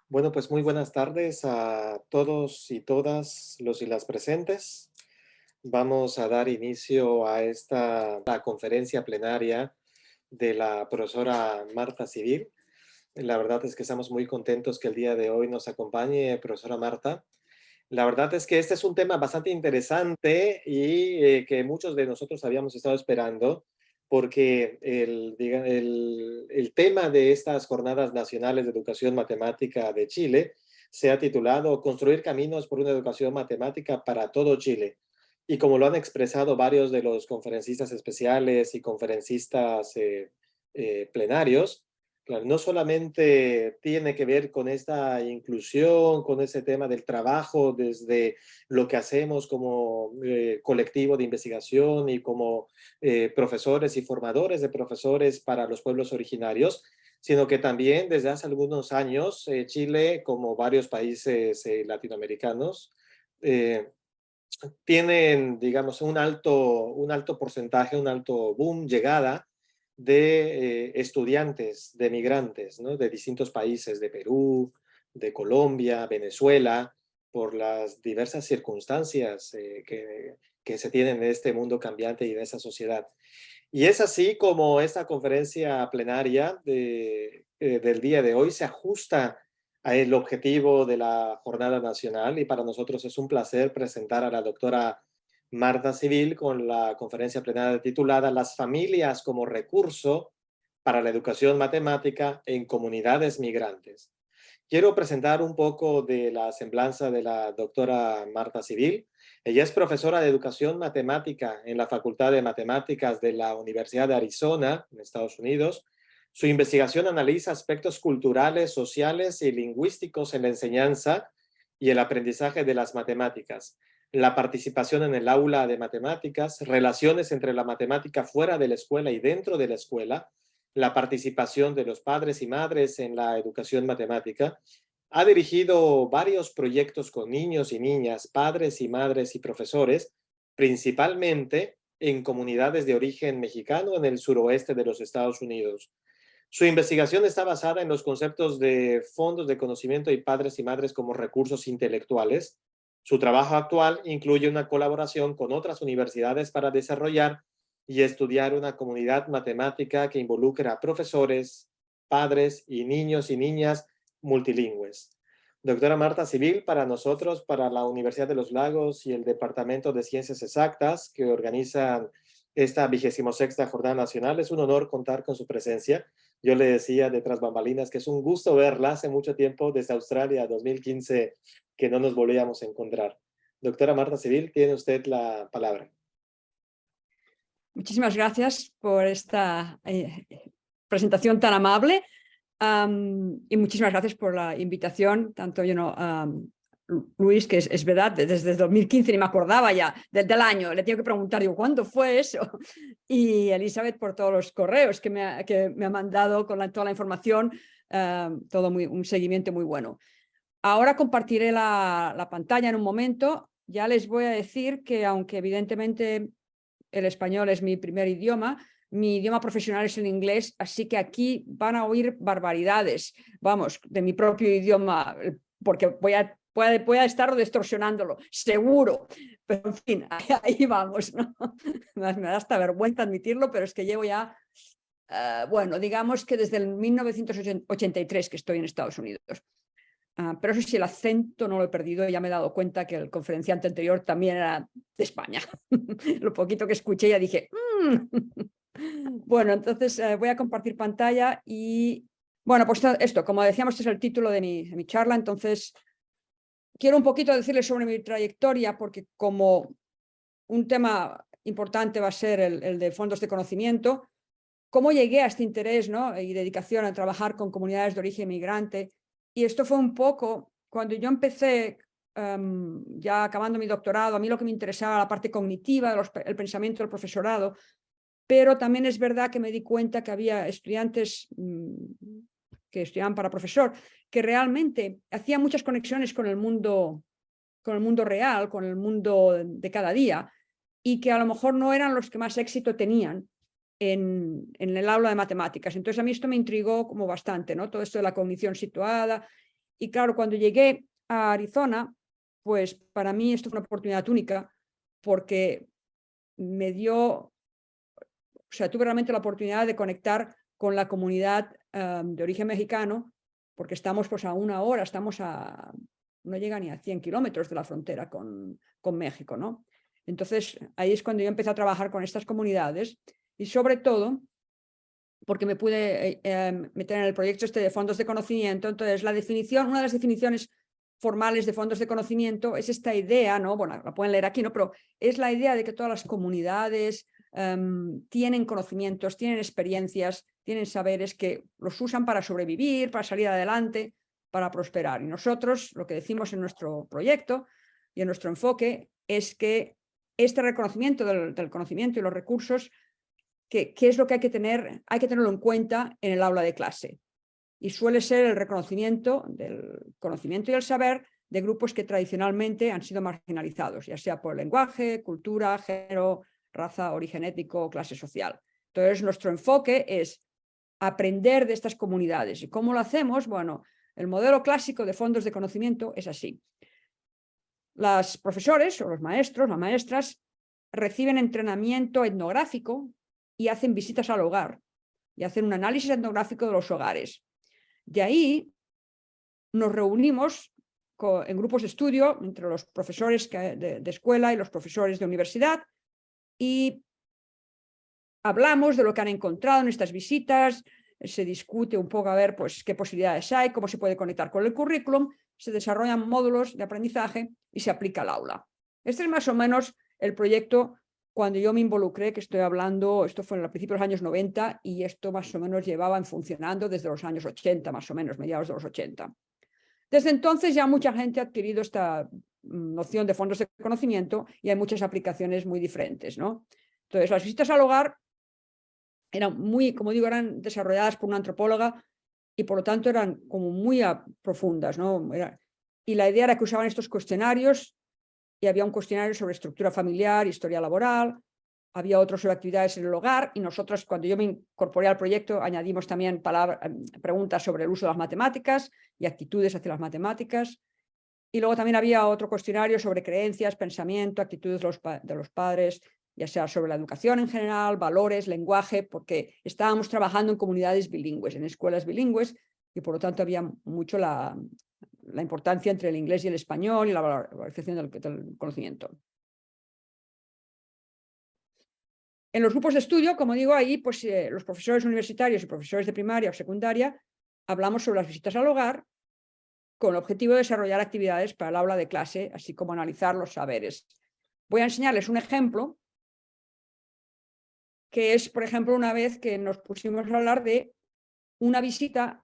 Bueno, pues muy buenas tardes a todos y todas los y las presentes. Vamos a dar inicio a la conferencia plenaria de la profesora Marta Civil. La verdad es que estamos muy contentos que el día de hoy nos acompañe, profesora Marta. La verdad es que este es un tema bastante interesante y que muchos de nosotros habíamos estado esperando, porque el tema de estas Jornadas Nacionales de Educación Matemática de Chile se ha titulado Construir caminos por una educación matemática para todo Chile. Y como lo han expresado varios de los conferencistas especiales y conferencistas plenarios, claro, no solamente tiene que ver con esta inclusión, con ese tema del trabajo desde lo que hacemos como colectivo de investigación y como profesores y formadores de profesores para los pueblos originarios, sino que también desde hace algunos años Chile, como varios países latinoamericanos, eh, tienen, digamos, un alto porcentaje, un alto boom, llegada de estudiantes, de migrantes, ¿no? De distintos países, de Perú, de Colombia, Venezuela, por las diversas circunstancias que se tienen en este mundo cambiante y en esa sociedad. Y es así como esta conferencia plenaria del día de hoy se ajusta al objetivo de la Jornada Nacional, y para nosotros es un placer presentar a la doctora Marta Civil con la conferencia plenaria titulada Las familias como recurso para la educación matemática en comunidades migrantes. Quiero presentar un poco de la semblanza de la doctora Marta Civil. Ella es profesora de educación matemática en la Facultad de Matemáticas de la Universidad de Arizona, en Estados Unidos. Su investigación analiza aspectos culturales, sociales y lingüísticos en la enseñanza y el aprendizaje de las matemáticas, la participación en el aula de matemáticas, relaciones entre la matemática fuera de la escuela y dentro de la escuela, la participación de los padres y madres en la educación matemática. Ha dirigido varios proyectos con niños y niñas, padres y madres y profesores, principalmente en comunidades de origen mexicano en el suroeste de los Estados Unidos. Su investigación está basada en los conceptos de fondos de conocimiento y padres y madres como recursos intelectuales. Su trabajo actual incluye una colaboración con otras universidades para desarrollar y estudiar una comunidad matemática que involucra a profesores, padres y niñas multilingües. Doctora Marta Civil, para nosotros, para la Universidad de los Lagos y el Departamento de Ciencias Exactas que organizan esta 26ª Jornada Nacional, es un honor contar con su presencia. Yo le decía detrás bambalinas que es un gusto verla hace mucho tiempo, desde Australia 2015, que no nos volvíamos a encontrar. Doctora Marta Civil, tiene usted la palabra. Muchísimas gracias por esta presentación tan amable y muchísimas gracias por la invitación, tanto Luis, que es verdad, desde 2015 ni me acordaba ya del año, le tengo que preguntar, digo, ¿cuándo fue eso? Y Elizabeth por todos los correos que me ha mandado con toda la información, todo un seguimiento muy bueno. Ahora compartiré la pantalla en un momento. Ya les voy a decir que aunque evidentemente el español es mi primer idioma, mi idioma profesional es el inglés, así que aquí van a oír barbaridades, vamos, de mi propio idioma, porque voy a estar distorsionándolo, seguro, pero en fin, ahí vamos, ¿no? Me da hasta vergüenza admitirlo, pero es que llevo ya, bueno, digamos que desde el 1983 que estoy en Estados Unidos. Pero eso sí, el acento no lo he perdido. Ya me he dado cuenta que el conferenciante anterior también era de España. Lo poquito que escuché ya dije... Bueno, entonces voy a compartir pantalla y... Bueno, pues esto, como decíamos, este es el título de mi charla. Entonces, quiero un poquito decirles sobre mi trayectoria, porque como un tema importante va a ser el de fondos de conocimiento, cómo llegué a este interés, ¿no? Y dedicación a trabajar con comunidades de origen migrante. Y esto fue un poco cuando yo empecé, ya acabando mi doctorado, a mí lo que me interesaba era la parte cognitiva, el pensamiento del profesorado, pero también es verdad que me di cuenta que había estudiantes que estudiaban para profesor, que realmente hacían muchas conexiones con el mundo real, con el mundo de cada día, y que a lo mejor no eran los que más éxito tenían en el aula de matemáticas. Entonces a mí esto me intrigó como bastante, ¿no? Todo esto de la cognición situada, Y claro, cuando llegué a Arizona, pues para mí esto fue una oportunidad única porque me dio, o sea, tuve realmente la oportunidad de conectar con la comunidad de origen mexicano, porque estamos pues a 1 hora, no llega ni a 100 kilómetros de la frontera con México, ¿no? Entonces, ahí es cuando yo empecé a trabajar con estas comunidades y sobre todo porque me pude meter en el proyecto este de fondos de conocimiento. Entonces, una de las definiciones formales de fondos de conocimiento es esta idea, ¿no? Bueno, la pueden leer aquí, ¿no? Pero es la idea de que todas las comunidades tienen conocimientos, tienen experiencias, tienen saberes que los usan para sobrevivir, para salir adelante, para prosperar. Y nosotros lo que decimos en nuestro proyecto y en nuestro enfoque es que este reconocimiento del conocimiento y los recursos, ¿qué es lo que hay que tener? Hay que tenerlo en cuenta en el aula de clase. Y suele ser el reconocimiento del conocimiento y el saber de grupos que tradicionalmente han sido marginalizados, ya sea por lenguaje, cultura, género, raza, origen étnico, clase social. Entonces, nuestro enfoque es aprender de estas comunidades. ¿Y cómo lo hacemos? Bueno, el modelo clásico de fondos de conocimiento es así. Los profesores o los maestros, las maestras, reciben entrenamiento etnográfico y hacen visitas al hogar y hacen un análisis etnográfico de los hogares. De ahí nos reunimos en grupos de estudio entre los profesores de escuela y los profesores de universidad y hablamos de lo que han encontrado en estas visitas, se discute un poco a ver pues, qué posibilidades hay, cómo se puede conectar con el currículum, se desarrollan módulos de aprendizaje y se aplica al aula. Este es más o menos el proyecto cuando yo me involucré, que estoy hablando, esto fue a principios de los años 90 y esto más o menos llevaba funcionando desde los años 80, más o menos, mediados de los 80. Desde entonces ya mucha gente ha adquirido esta noción de fondos de conocimiento y hay muchas aplicaciones muy diferentes, ¿no? Entonces, las visitas al hogar eran muy, como digo, eran desarrolladas por una antropóloga y por lo tanto eran como muy profundas, ¿no? Y la idea era que usaban estos cuestionarios y había un cuestionario sobre estructura familiar, historia laboral, había otros sobre actividades en el hogar y nosotros, cuando yo me incorporé al proyecto, añadimos también preguntas sobre el uso de las matemáticas y actitudes hacia las matemáticas. Y luego también había otro cuestionario sobre creencias, pensamiento, actitudes de los padres, ya sea sobre la educación en general, valores, lenguaje, porque estábamos trabajando en comunidades bilingües, en escuelas bilingües, y por lo tanto había mucho la importancia entre el inglés y el español y la valorización del conocimiento. En los grupos de estudio, como digo, ahí pues, los profesores universitarios y profesores de primaria o secundaria hablamos sobre las visitas al hogar con el objetivo de desarrollar actividades para el aula de clase, así como analizar los saberes. Voy a enseñarles un ejemplo, que es, por ejemplo, una vez que nos pusimos a hablar de una visita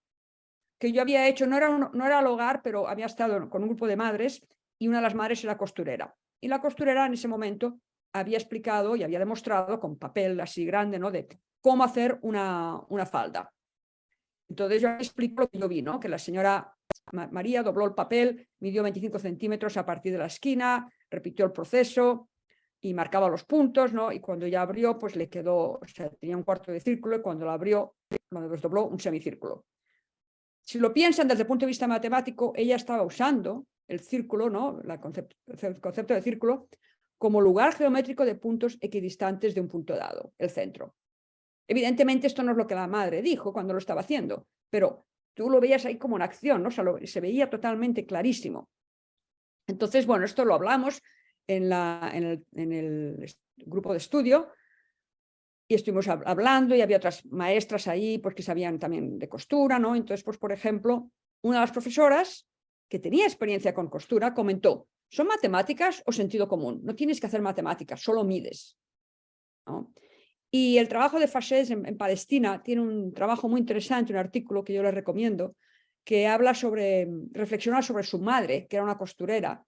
que yo había hecho, no era al hogar, pero había estado con un grupo de madres y una de las madres era costurera. Y la costurera en ese momento había explicado y había demostrado con papel así grande, ¿no?, de cómo hacer una falda. Entonces yo explico lo que yo vi, ¿no?, que la señora María dobló el papel, midió 25 centímetros a partir de la esquina, repitió el proceso y marcaba los puntos, ¿no? Y cuando ya abrió, pues le quedó, o sea, tenía un cuarto de círculo y cuando lo abrió, cuando desdobló, un semicírculo. Si lo piensan desde el punto de vista matemático, ella estaba usando el círculo, ¿no?, el concepto de círculo, como lugar geométrico de puntos equidistantes de un punto dado, el centro. Evidentemente esto no es lo que la madre dijo cuando lo estaba haciendo, pero tú lo veías ahí como en acción, ¿no? O sea, se veía totalmente clarísimo. Entonces, bueno, esto lo hablamos en el grupo de estudio y estuvimos hablando y había otras maestras ahí pues, que sabían también de costura, ¿no? Entonces, pues, por ejemplo, una de las profesoras que tenía experiencia con costura comentó: ¿son matemáticas o sentido común? No tienes que hacer matemáticas, solo mides, ¿no? Y el trabajo de Fashez en Palestina tiene un trabajo muy interesante, un artículo que yo les recomiendo, que habla sobre, reflexiona sobre su madre, que era una costurera,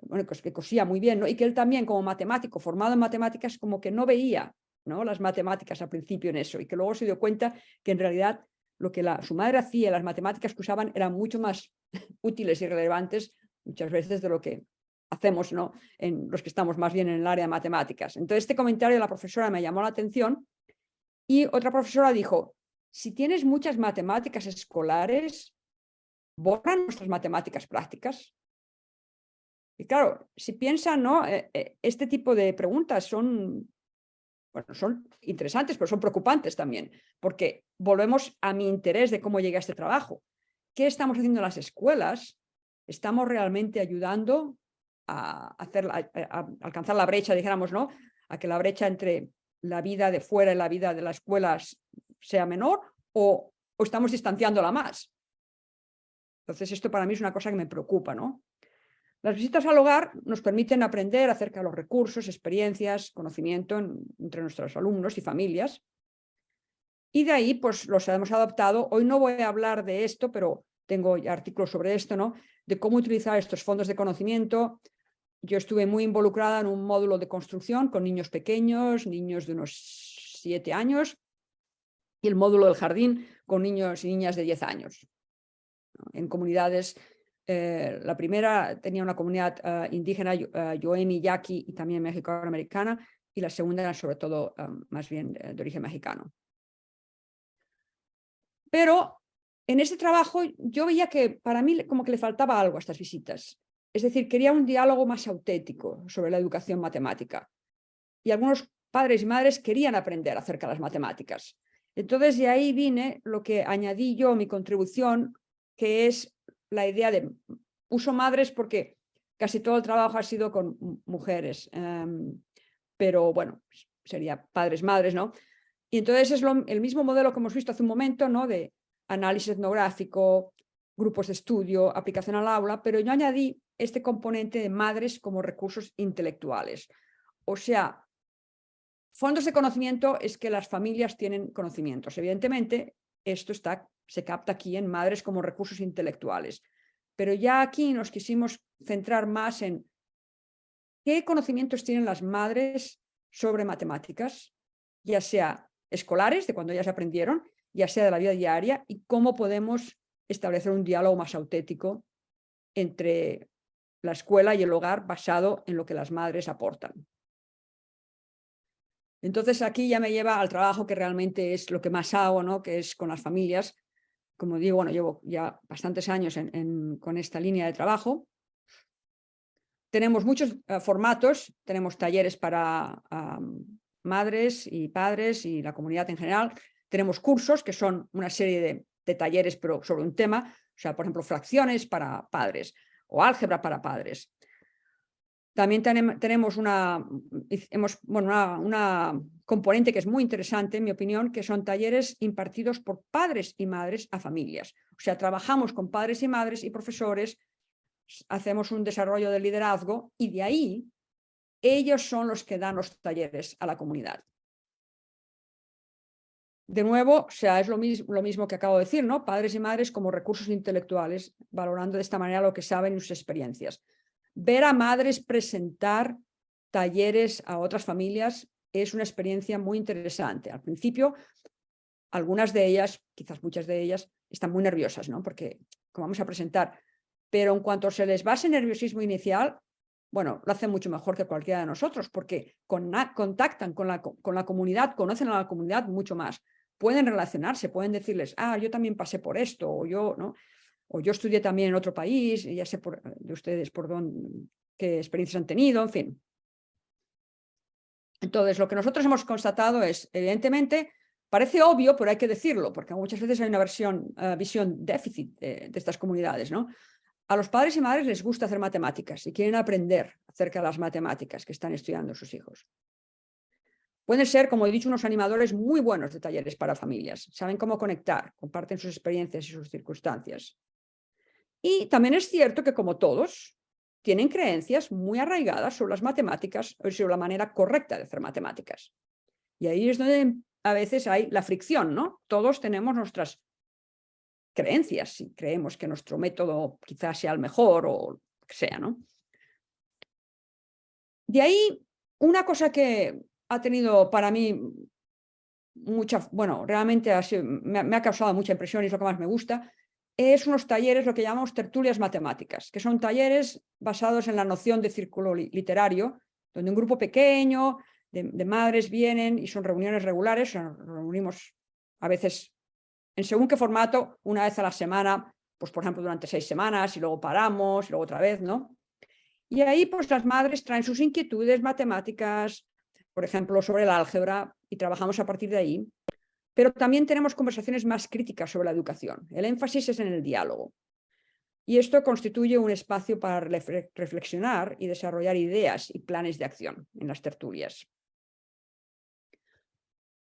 bueno, que cosía muy bien, ¿no? Y que él también, como matemático, formado en matemáticas, como que no veía, ¿no?, las matemáticas al principio en eso, y que luego se dio cuenta que en realidad lo que su madre hacía, las matemáticas que usaban, eran mucho más útiles y relevantes muchas veces de lo que hacemos, ¿no?, en los que estamos más bien en el área de matemáticas. Entonces, este comentario de la profesora me llamó la atención y otra profesora dijo: si tienes muchas matemáticas escolares, borran nuestras matemáticas prácticas. Y claro, si piensan, ¿no? Este tipo de preguntas son, bueno, son interesantes, pero son preocupantes también, porque volvemos a mi interés de cómo llegué a este trabajo. ¿Qué estamos haciendo en las escuelas? ¿Estamos realmente ayudando a alcanzar la brecha, dijéramos, ¿no? A que la brecha entre la vida de fuera y la vida de la escuela sea menor, o estamos distanciándola más? Entonces, esto para mí es una cosa que me preocupa, ¿no? Las visitas al hogar nos permiten aprender acerca de los recursos, experiencias, conocimiento entre nuestros alumnos y familias. Y de ahí, pues, los hemos adaptado. Hoy no voy a hablar de esto, pero tengo ya artículos sobre esto, ¿no? De cómo utilizar estos fondos de conocimiento. Yo estuve muy involucrada en un módulo de construcción con niños pequeños, niños de unos 7 años, y el módulo del jardín con niños y niñas de 10 años, ¿no? En comunidades. La primera tenía una comunidad indígena, Yoemi, Yaqui y también mexicano-americana, y la segunda era sobre todo más bien de origen mexicano. Pero en este trabajo yo veía que para mí como que le faltaba algo a estas visitas. Es decir, quería un diálogo más auténtico sobre la educación matemática. Y algunos padres y madres querían aprender acerca de las matemáticas. Entonces de ahí vine lo que añadí yo, mi contribución, que es la idea de uso madres porque casi todo el trabajo ha sido con mujeres, pero bueno, sería padres, madres, ¿no? Y entonces es el mismo modelo que hemos visto hace un momento, ¿no? De análisis etnográfico, grupos de estudio, aplicación al aula, pero yo añadí este componente de madres como recursos intelectuales. O sea, fondos de conocimiento es que las familias tienen conocimientos. Evidentemente, esto se capta aquí en madres como recursos intelectuales. Pero ya aquí nos quisimos centrar más en qué conocimientos tienen las madres sobre matemáticas, ya sea escolares, de cuando ellas aprendieron, ya sea de la vida diaria, y cómo podemos establecer un diálogo más auténtico entre la escuela y el hogar basado en lo que las madres aportan. Entonces aquí ya me lleva al trabajo que realmente es lo que más hago, ¿no? Que es con las familias. Como digo, bueno, llevo ya bastantes años con esta línea de trabajo. Tenemos muchos formatos, tenemos talleres para madres y padres y la comunidad en general. Tenemos cursos que son una serie de talleres, pero sobre un tema, o sea, por ejemplo, fracciones para padres o álgebra para padres. También tenemos una componente que es muy interesante, en mi opinión, que son talleres impartidos por padres y madres a familias. O sea, trabajamos con padres y madres y profesores, hacemos un desarrollo de liderazgo y de ahí ellos son los que dan los talleres a la comunidad. De nuevo, o sea, es lo mismo que acabo de decir, ¿no? Padres y madres como recursos intelectuales, valorando de esta manera lo que saben y sus experiencias. Ver a madres presentar talleres a otras familias es una experiencia muy interesante. Al principio, algunas de ellas, quizás muchas de ellas, están muy nerviosas, ¿no? Porque como vamos a presentar, pero en cuanto se les va ese nerviosismo inicial, bueno, lo hacen mucho mejor que cualquiera de nosotros, porque contactan con la comunidad, conocen a la comunidad mucho más. Pueden relacionarse, pueden decirles, yo también pasé por esto, o yo, ¿no? O yo estudié también en otro país, y ya sé de ustedes qué experiencias han tenido, en fin. Entonces, lo que nosotros hemos constatado es, evidentemente, parece obvio, pero hay que decirlo, porque muchas veces hay una visión déficit de estas comunidades, ¿no? A los padres y madres les gusta hacer matemáticas y quieren aprender acerca de las matemáticas que están estudiando sus hijos. Pueden ser, como he dicho, unos animadores muy buenos de talleres para familias. Saben cómo conectar, comparten sus experiencias y sus circunstancias. Y también es cierto que, como todos, tienen creencias muy arraigadas sobre las matemáticas o sobre la manera correcta de hacer matemáticas. Y ahí es donde a veces hay la fricción, ¿no? Todos tenemos nuestras creencias y creemos que nuestro método quizás sea el mejor o lo que sea, ¿no? De ahí, una cosa que ha tenido para mí realmente me ha causado mucha impresión y es lo que más me gusta, es unos talleres, lo que llamamos tertulias matemáticas, que son talleres basados en la noción de círculo literario, donde un grupo pequeño de madres vienen y son reuniones regulares, nos reunimos a veces en según qué formato, una vez a la semana, pues por ejemplo durante 6 semanas y luego paramos y luego otra vez, ¿no? Y ahí pues las madres traen sus inquietudes matemáticas, por ejemplo sobre el álgebra, y trabajamos a partir de ahí. Pero también tenemos conversaciones más críticas sobre la educación. El énfasis es en el diálogo. Y esto constituye un espacio para reflexionar y desarrollar ideas y planes de acción en las tertulias.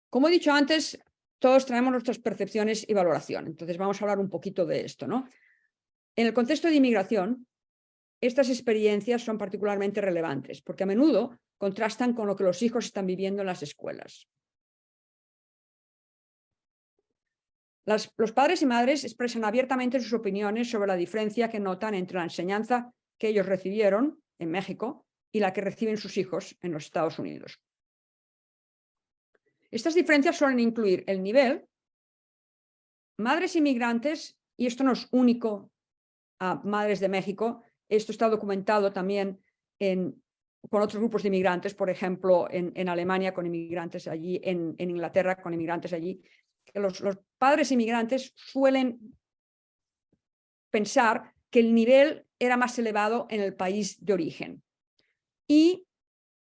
Como he dicho antes, todos traemos nuestras percepciones y valoración. Entonces vamos a hablar un poquito de esto, ¿no? En el contexto de inmigración, estas experiencias son particularmente relevantes porque a menudo contrastan con lo que los hijos están viviendo en las escuelas. Los padres y madres expresan abiertamente sus opiniones sobre la diferencia que notan entre la enseñanza que ellos recibieron en México y la que reciben sus hijos en los Estados Unidos. Estas diferencias suelen incluir el nivel, madres inmigrantes, y esto no es único a madres de México, esto está documentado también con otros grupos de inmigrantes, por ejemplo, en Alemania con inmigrantes allí, en Inglaterra con inmigrantes allí. Los padres inmigrantes suelen pensar que el nivel era más elevado en el país de origen. Y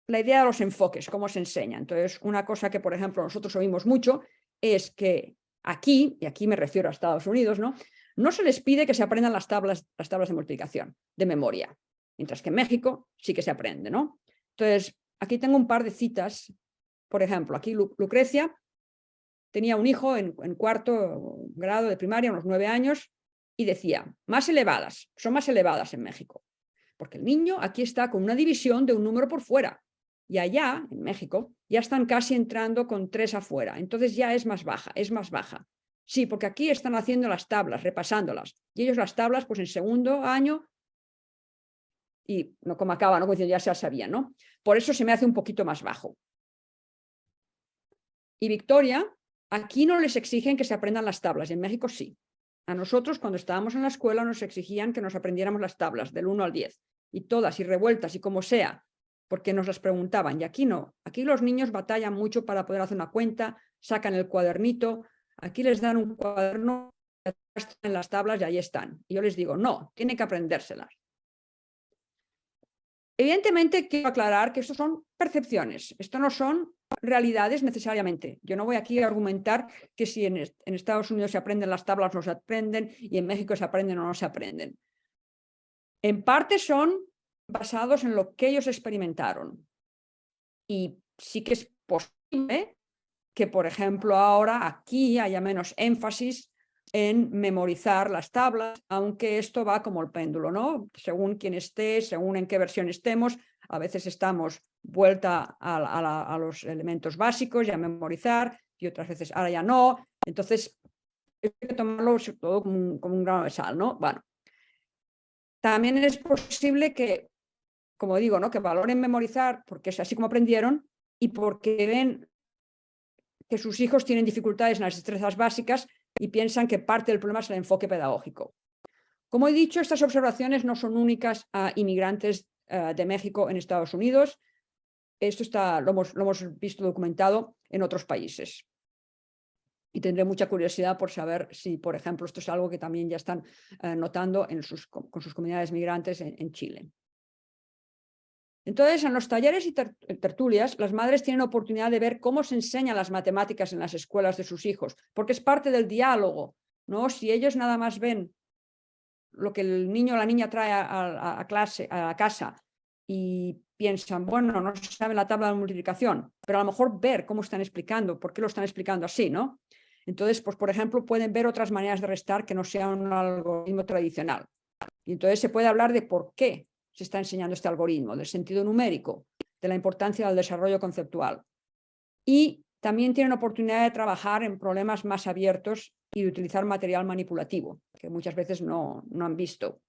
la idea de los enfoques, cómo se enseña. Entonces, una cosa que, por ejemplo, nosotros oímos mucho es que aquí, y aquí me refiero a Estados Unidos, no se les pide que se aprendan las tablas de multiplicación de memoria, mientras que en México sí que se aprende, ¿no? Entonces, aquí tengo un par de citas. Por ejemplo, aquí Lucrecia tenía un hijo en 4º grado de primaria, unos 9 años, y decía, son más elevadas en México, porque el niño aquí está con una división de un número por fuera, y allá, en México, ya están casi entrando con 3 afuera, entonces ya es más baja. Sí, porque aquí están haciendo las tablas, repasándolas, y ellos las tablas, pues en 2º año, y no como acaba, ¿no? Como diciendo, ya se las sabían, ¿no? Por eso se me hace un poquito más bajo. Y Victoria, aquí no les exigen que se aprendan las tablas, y en México sí. A nosotros, cuando estábamos en la escuela, nos exigían que nos aprendiéramos las tablas del 1 al 10, y todas, y revueltas, y como sea, porque nos las preguntaban, y aquí no. Aquí los niños batallan mucho para poder hacer una cuenta, sacan el cuadernito, aquí les dan un cuaderno, en las tablas y ahí están. Y yo les digo, no, tienen que aprendérselas. Evidentemente, quiero aclarar que esto son percepciones, esto no son realidades necesariamente. Yo no voy aquí a argumentar que si en Estados Unidos se aprenden las tablas, no se aprenden, y en México se aprenden o no se aprenden. En parte son basados en lo que ellos experimentaron. Y sí que es posible que, por ejemplo, ahora aquí haya menos énfasis en memorizar las tablas, aunque esto va como el péndulo, ¿no? Según quién esté, según en qué versión estemos, a veces estamos vuelta a los elementos básicos y a memorizar, y otras veces ahora ya no. Entonces, hay que tomarlo todo como un grano de sal, ¿no? Bueno, también es posible que, como digo, ¿no? Que valoren memorizar porque es así como aprendieron y porque ven que sus hijos tienen dificultades en las destrezas básicas y piensan que parte del problema es el enfoque pedagógico. Como he dicho, estas observaciones no son únicas a inmigrantes de México en Estados Unidos. Esto lo hemos visto documentado en otros países. Y tendré mucha curiosidad por saber si, por ejemplo, esto es algo que también ya están notando con sus comunidades migrantes en Chile. Entonces, en los talleres y tertulias, las madres tienen oportunidad de ver cómo se enseñan las matemáticas en las escuelas de sus hijos, porque es parte del diálogo, ¿no? Si ellos nada más ven lo que el niño o la niña trae a casa, y piensan, bueno, no saben la tabla de multiplicación, pero a lo mejor ver cómo están explicando, por qué lo están explicando así, ¿no? Entonces, pues, por ejemplo, pueden ver otras maneras de restar que no sean un algoritmo tradicional. Y entonces se puede hablar de por qué se está enseñando este algoritmo, del sentido numérico, de la importancia del desarrollo conceptual. Y también tienen oportunidad de trabajar en problemas más abiertos y de utilizar material manipulativo, que muchas veces no han visto.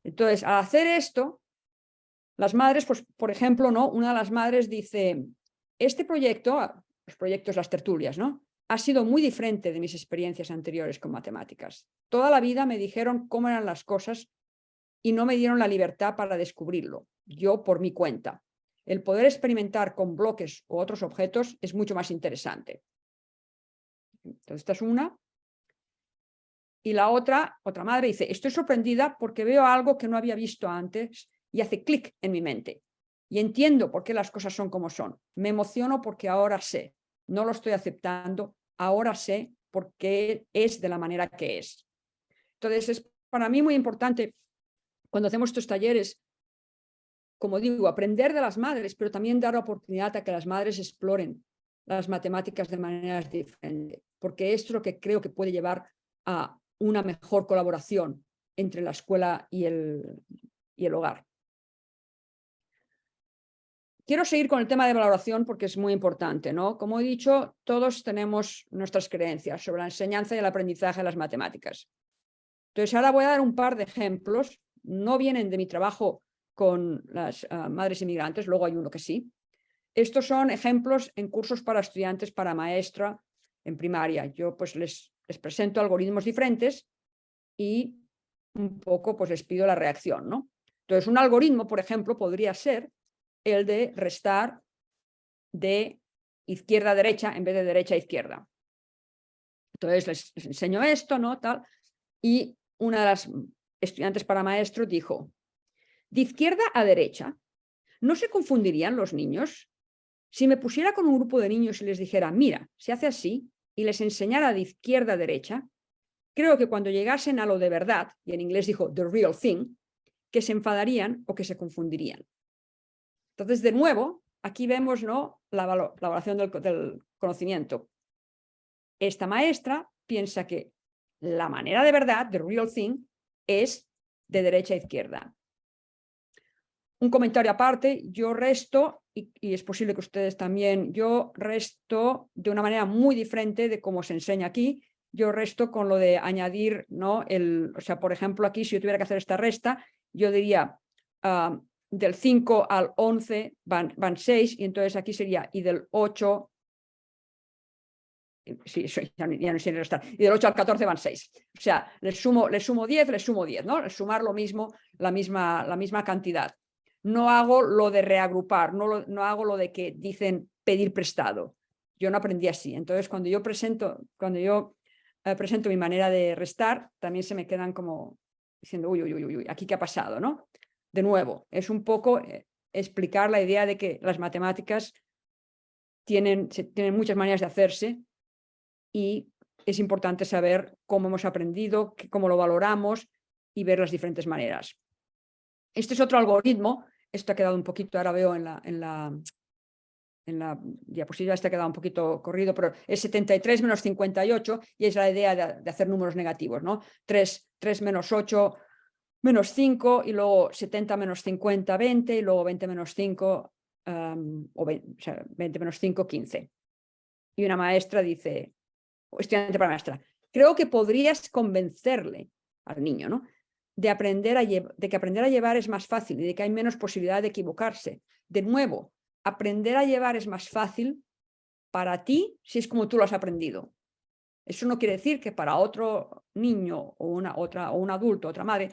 Entonces, al hacer esto, las madres, pues, por ejemplo, ¿no? Una de las madres dice, este proyecto, los proyectos, las tertulias, ¿no? Ha sido muy diferente de mis experiencias anteriores con matemáticas. Toda la vida me dijeron cómo eran las cosas y no me dieron la libertad para descubrirlo, yo por mi cuenta. El poder experimentar con bloques u otros objetos es mucho más interesante. Entonces, esta es una. Y la otra madre dice, estoy sorprendida porque veo algo que no había visto antes y hace clic en mi mente. Y entiendo por qué las cosas son como son. Me emociono porque ahora sé. No lo estoy aceptando, ahora sé por qué es de la manera que es. Entonces, es para mí muy importante cuando hacemos estos talleres, como digo, aprender de las madres, pero también dar la oportunidad a que las madres exploren las matemáticas de maneras diferentes, porque esto es lo que creo que puede llevar a una mejor colaboración entre la escuela y el hogar. Quiero seguir con el tema de valoración porque es muy importante, ¿no? Como he dicho, todos tenemos nuestras creencias sobre la enseñanza y el aprendizaje de las matemáticas. Entonces, ahora voy a dar un par de ejemplos. No vienen de mi trabajo con las madres inmigrantes, luego hay uno que sí. Estos son ejemplos en cursos para estudiantes, para maestra en primaria. Yo pues les presento algoritmos diferentes y un poco pues les pido la reacción, ¿no? Entonces, un algoritmo, por ejemplo, podría ser el de restar de izquierda a derecha en vez de derecha a izquierda. Entonces les enseño esto, ¿no? Tal, y una de las estudiantes para maestro dijo, de izquierda a derecha, ¿no se confundirían los niños? Si me pusiera con un grupo de niños y les dijera, mira, se hace así, y les enseñara de izquierda a derecha, creo que cuando llegasen a lo de verdad, y en inglés dijo the real thing, que se enfadarían o que se confundirían. Entonces, de nuevo, aquí vemos, ¿no?, la valoración del conocimiento. Esta maestra piensa que la manera de verdad, the real thing, es de derecha a izquierda. Un comentario aparte, yo resto, y es posible que ustedes también, yo resto de una manera muy diferente de cómo se enseña aquí. Yo resto con lo de añadir, ¿no? O sea, por ejemplo, aquí si yo tuviera que hacer esta resta, yo diría del 5 al 11 van 6, y entonces aquí sería, y del 8, sí, ya no sé restar, y del 8 al 14 van 6. O sea, les sumo 10, ¿no? Les sumar lo mismo, la misma cantidad. No hago lo de reagrupar, no hago lo de que dicen pedir prestado. Yo no aprendí así. Entonces, cuando yo presento mi manera de restar, también se me quedan como diciendo, uy, aquí qué ha pasado, ¿no? De nuevo, es un poco explicar la idea de que las matemáticas tienen muchas maneras de hacerse y es importante saber cómo hemos aprendido, cómo lo valoramos y ver las diferentes maneras. Este es otro algoritmo. Esto ha quedado un poquito, ahora veo en la diapositiva, este ha quedado un poquito corrido, pero es 73 menos 58 y es la idea de hacer números negativos, ¿no? 3 menos 8 menos 5 y luego 70 menos 50, 20 y luego 20 menos 5, o sea, 20 menos 5, 15. Y una maestra dice, estudiante para maestra, creo que podrías convencerle al niño, ¿no?, de que aprender a llevar es más fácil y de que hay menos posibilidad de equivocarse. De nuevo, aprender a llevar es más fácil para ti si es como tú lo has aprendido. Eso no quiere decir que para otro niño o un adulto, otra madre,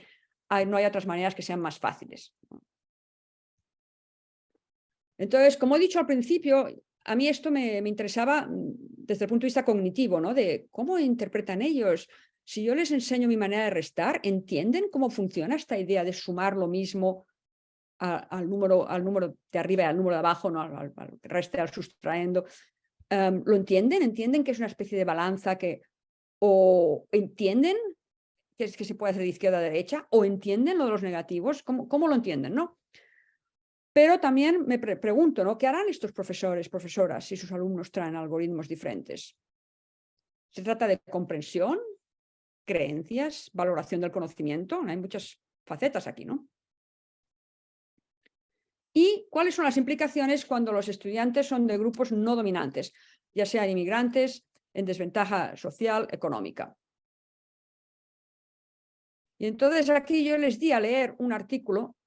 no hay otras maneras que sean más fáciles. Entonces, como he dicho al principio, a mí esto me interesaba desde el punto de vista cognitivo, ¿no?, de cómo interpretan ellos. Si yo les enseño mi manera de restar, ¿entienden cómo funciona esta idea de sumar lo mismo al número de arriba y al número de abajo, ¿no?, al reste, al sustrayendo? ¿Lo entienden? ¿Entienden que es una especie de balanza o entienden que se puede hacer de izquierda a derecha? ¿O entienden lo de los negativos? ¿Cómo lo entienden, no? Pero también me pregunto, ¿no?, ¿qué harán estos profesores, profesoras, si sus alumnos traen algoritmos diferentes? ¿Se trata de comprensión, creencias, valoración del conocimiento? Hay muchas facetas aquí, ¿no? ¿Y cuáles son las implicaciones cuando los estudiantes son de grupos no dominantes, ya sean inmigrantes, en desventaja social, económica? Y entonces aquí yo les di a leer un artículo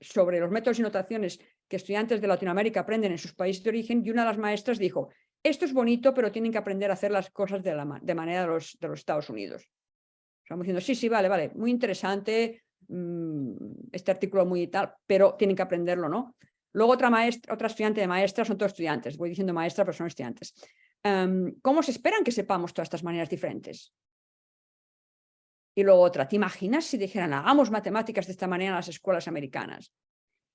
sobre los métodos y notaciones que estudiantes de Latinoamérica aprenden en sus países de origen, y una de las maestras dijo, esto es bonito, pero tienen que aprender a hacer las cosas de manera de los Estados Unidos. Estamos diciendo, sí, vale, muy interesante, este artículo muy tal, pero tienen que aprenderlo, ¿no? Luego otra estudiante de maestra, son todos estudiantes, voy diciendo maestra, pero son estudiantes. ¿Cómo se esperan que sepamos todas estas maneras diferentes? Y luego otra, ¿te imaginas si dijeran, hagamos matemáticas de esta manera en las escuelas americanas?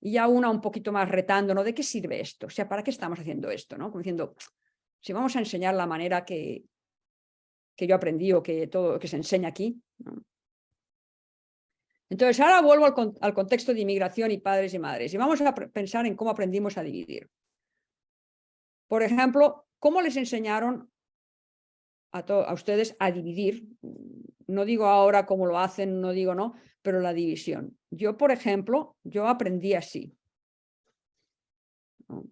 Y ya una un poquito más retando, ¿no? ¿De qué sirve esto? O sea, ¿para qué estamos haciendo esto? ¿No? Como diciendo, si vamos a enseñar la manera que yo aprendí o que todo que se enseña aquí, ¿no? Entonces, ahora vuelvo al contexto de inmigración y padres y madres. Y vamos a pensar en cómo aprendimos a dividir. Por ejemplo, ¿cómo les enseñaron a ustedes a dividir? No digo ahora cómo lo hacen, no digo no, pero la división. Yo, por ejemplo, yo aprendí así, ¿no?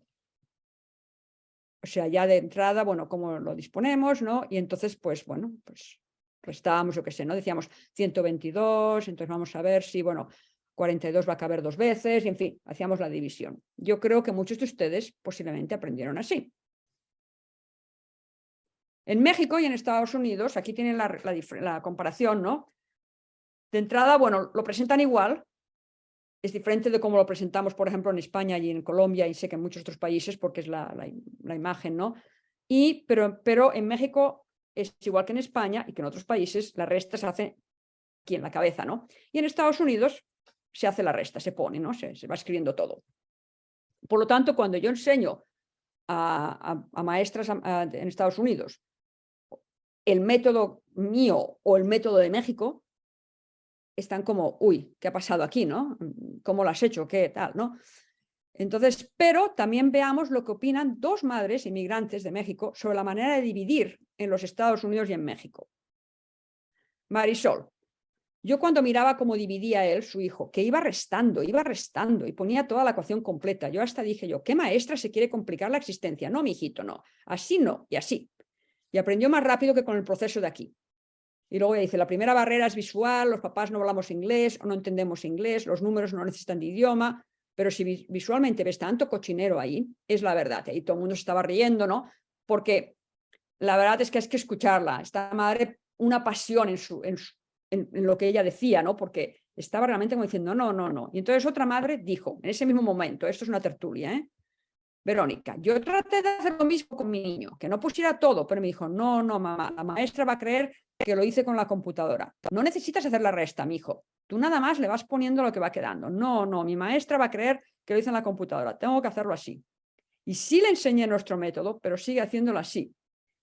O sea, ya de entrada, bueno, cómo lo disponemos, ¿no? Y entonces, pues, bueno, pues restábamos, yo qué sé, ¿no? Decíamos 122, entonces vamos a ver si, bueno, 42 va a caber 2 veces, y en fin, hacíamos la división. Yo creo que muchos de ustedes posiblemente aprendieron así. En México y en Estados Unidos, aquí tienen la comparación, ¿no? De entrada, bueno, lo presentan igual, es diferente de cómo lo presentamos, por ejemplo, en España y en Colombia, y sé que en muchos otros países, porque es la imagen, ¿no? Pero en México es igual que en España y que en otros países, la resta se hace aquí en la cabeza, ¿no? Y en Estados Unidos se hace la resta, se pone, ¿no? Se va escribiendo todo. Por lo tanto, cuando yo enseño a maestras en Estados Unidos el método mío o el método de México, están como, uy, ¿qué ha pasado aquí, no? ¿Cómo lo has hecho? ¿Qué tal, no? Entonces, pero también veamos lo que opinan 2 madres inmigrantes de México sobre la manera de dividir en los Estados Unidos y en México. Marisol, yo cuando miraba cómo dividía él, su hijo, que iba restando y ponía toda la ecuación completa, yo hasta dije yo, ¿qué maestra se quiere complicar la existencia? No, mijito, no. Así no, y así. Y aprendió más rápido que con el proceso de aquí. Y luego ya dice, la primera barrera es visual, los papás no hablamos inglés o no entendemos inglés, los números no necesitan de idioma, pero si visualmente ves tanto cochinero ahí, es la verdad. Y ahí todo el mundo se estaba riendo, ¿no? Porque la verdad es que hay que escucharla. Esta madre, una pasión en lo que ella decía, ¿no? Porque estaba realmente como diciendo, no, no, no. Y entonces otra madre dijo, en ese mismo momento, esto es una tertulia, ¿eh? Verónica, yo traté de hacer lo mismo con mi niño, que no pusiera todo, pero me dijo, no, no, mamá, la maestra va a creer que lo hice con la computadora. No necesitas hacer la resta, mi hijo. Tú nada más le vas poniendo lo que va quedando. No, no, mi maestra va a creer que lo hice en la computadora. Tengo que hacerlo así. Y sí le enseñé nuestro método, pero sigue haciéndolo así.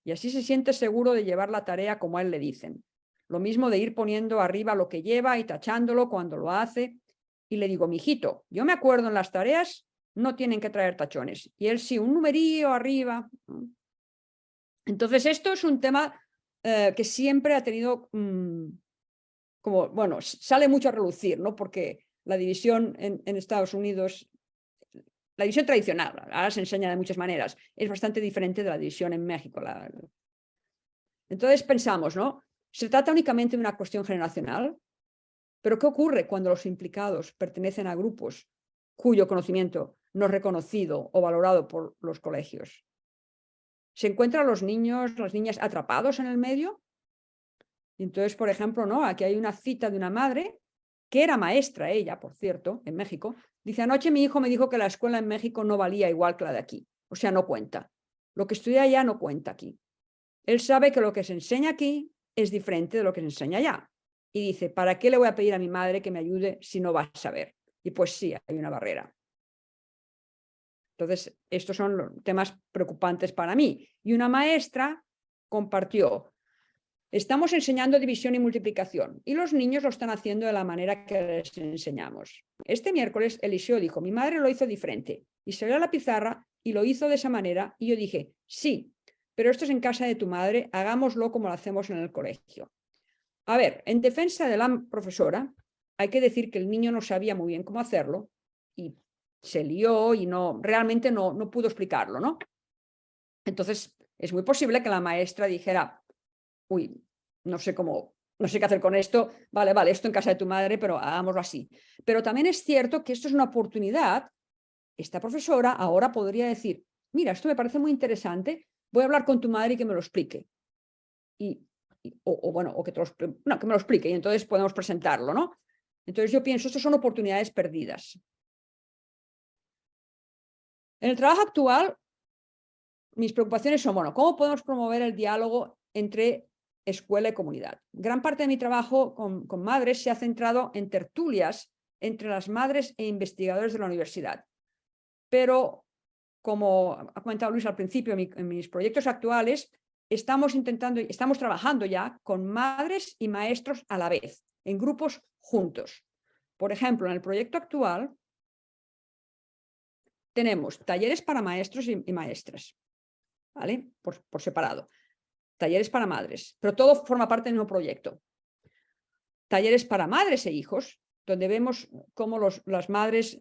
Y así se siente seguro de llevar la tarea como a él le dicen. Lo mismo de ir poniendo arriba lo que lleva y tachándolo cuando lo hace. Y le digo, mijito, yo me acuerdo en las tareas no tienen que traer tachones. Y él sí, un numerillo arriba. Entonces, esto es un tema que siempre ha tenido como, bueno, sale mucho a relucir, ¿no? Porque la división en Estados Unidos, la división tradicional, ahora se enseña de muchas maneras, es bastante diferente de la división en México. Entonces pensamos, ¿no? ¿Se trata únicamente de una cuestión generacional? ¿Pero qué ocurre cuando los implicados pertenecen a grupos cuyo conocimiento no es reconocido o valorado por los colegios? ¿Se encuentran los niños, las niñas atrapados en el medio? Y entonces, por ejemplo, ¿no? Aquí hay una cita de una madre que era maestra, ella, por cierto, en México. Dice, anoche mi hijo me dijo que la escuela en México no valía igual que la de aquí. O sea, no cuenta. Lo que estudia allá no cuenta aquí. Él sabe que lo que se enseña aquí es diferente de lo que se enseña allá. Y dice, ¿para qué le voy a pedir a mi madre que me ayude si no va a saber? Y pues sí, hay una barrera. Entonces, estos son los temas preocupantes para mí. Y una maestra compartió, estamos enseñando división y multiplicación y los niños lo están haciendo de la manera que les enseñamos. Este miércoles Eliseo dijo, mi madre lo hizo diferente y salió a la pizarra y lo hizo de esa manera y yo dije, sí, pero esto es en casa de tu madre, hagámoslo como lo hacemos en el colegio. A ver, en defensa de la profesora, hay que decir que el niño no sabía muy bien cómo hacerlo y se lió y realmente no pudo explicarlo, ¿no? Entonces, es muy posible que la maestra dijera, uy, no sé qué hacer con esto, vale, esto en casa de tu madre, pero hagámoslo así. Pero también es cierto que esto es una oportunidad. Esta profesora ahora podría decir, mira, esto me parece muy interesante, voy a hablar con tu madre y que me lo explique. O que que me lo explique y entonces podemos presentarlo, ¿no? Entonces yo pienso, estas son oportunidades perdidas. En el trabajo actual, mis preocupaciones son, bueno, ¿cómo podemos promover el diálogo entre escuela y comunidad. Gran parte de mi trabajo con madres se ha centrado en tertulias entre las madres e investigadores de la universidad. Pero, como ha comentado Luis al principio, en mis proyectos actuales estamos trabajando ya con madres y maestros a la vez, en grupos juntos. Por ejemplo, en el proyecto actual tenemos talleres para maestros y maestras, ¿vale? Por separado. Talleres para madres, pero todo forma parte del mismo proyecto. Talleres para madres e hijos, donde vemos cómo las madres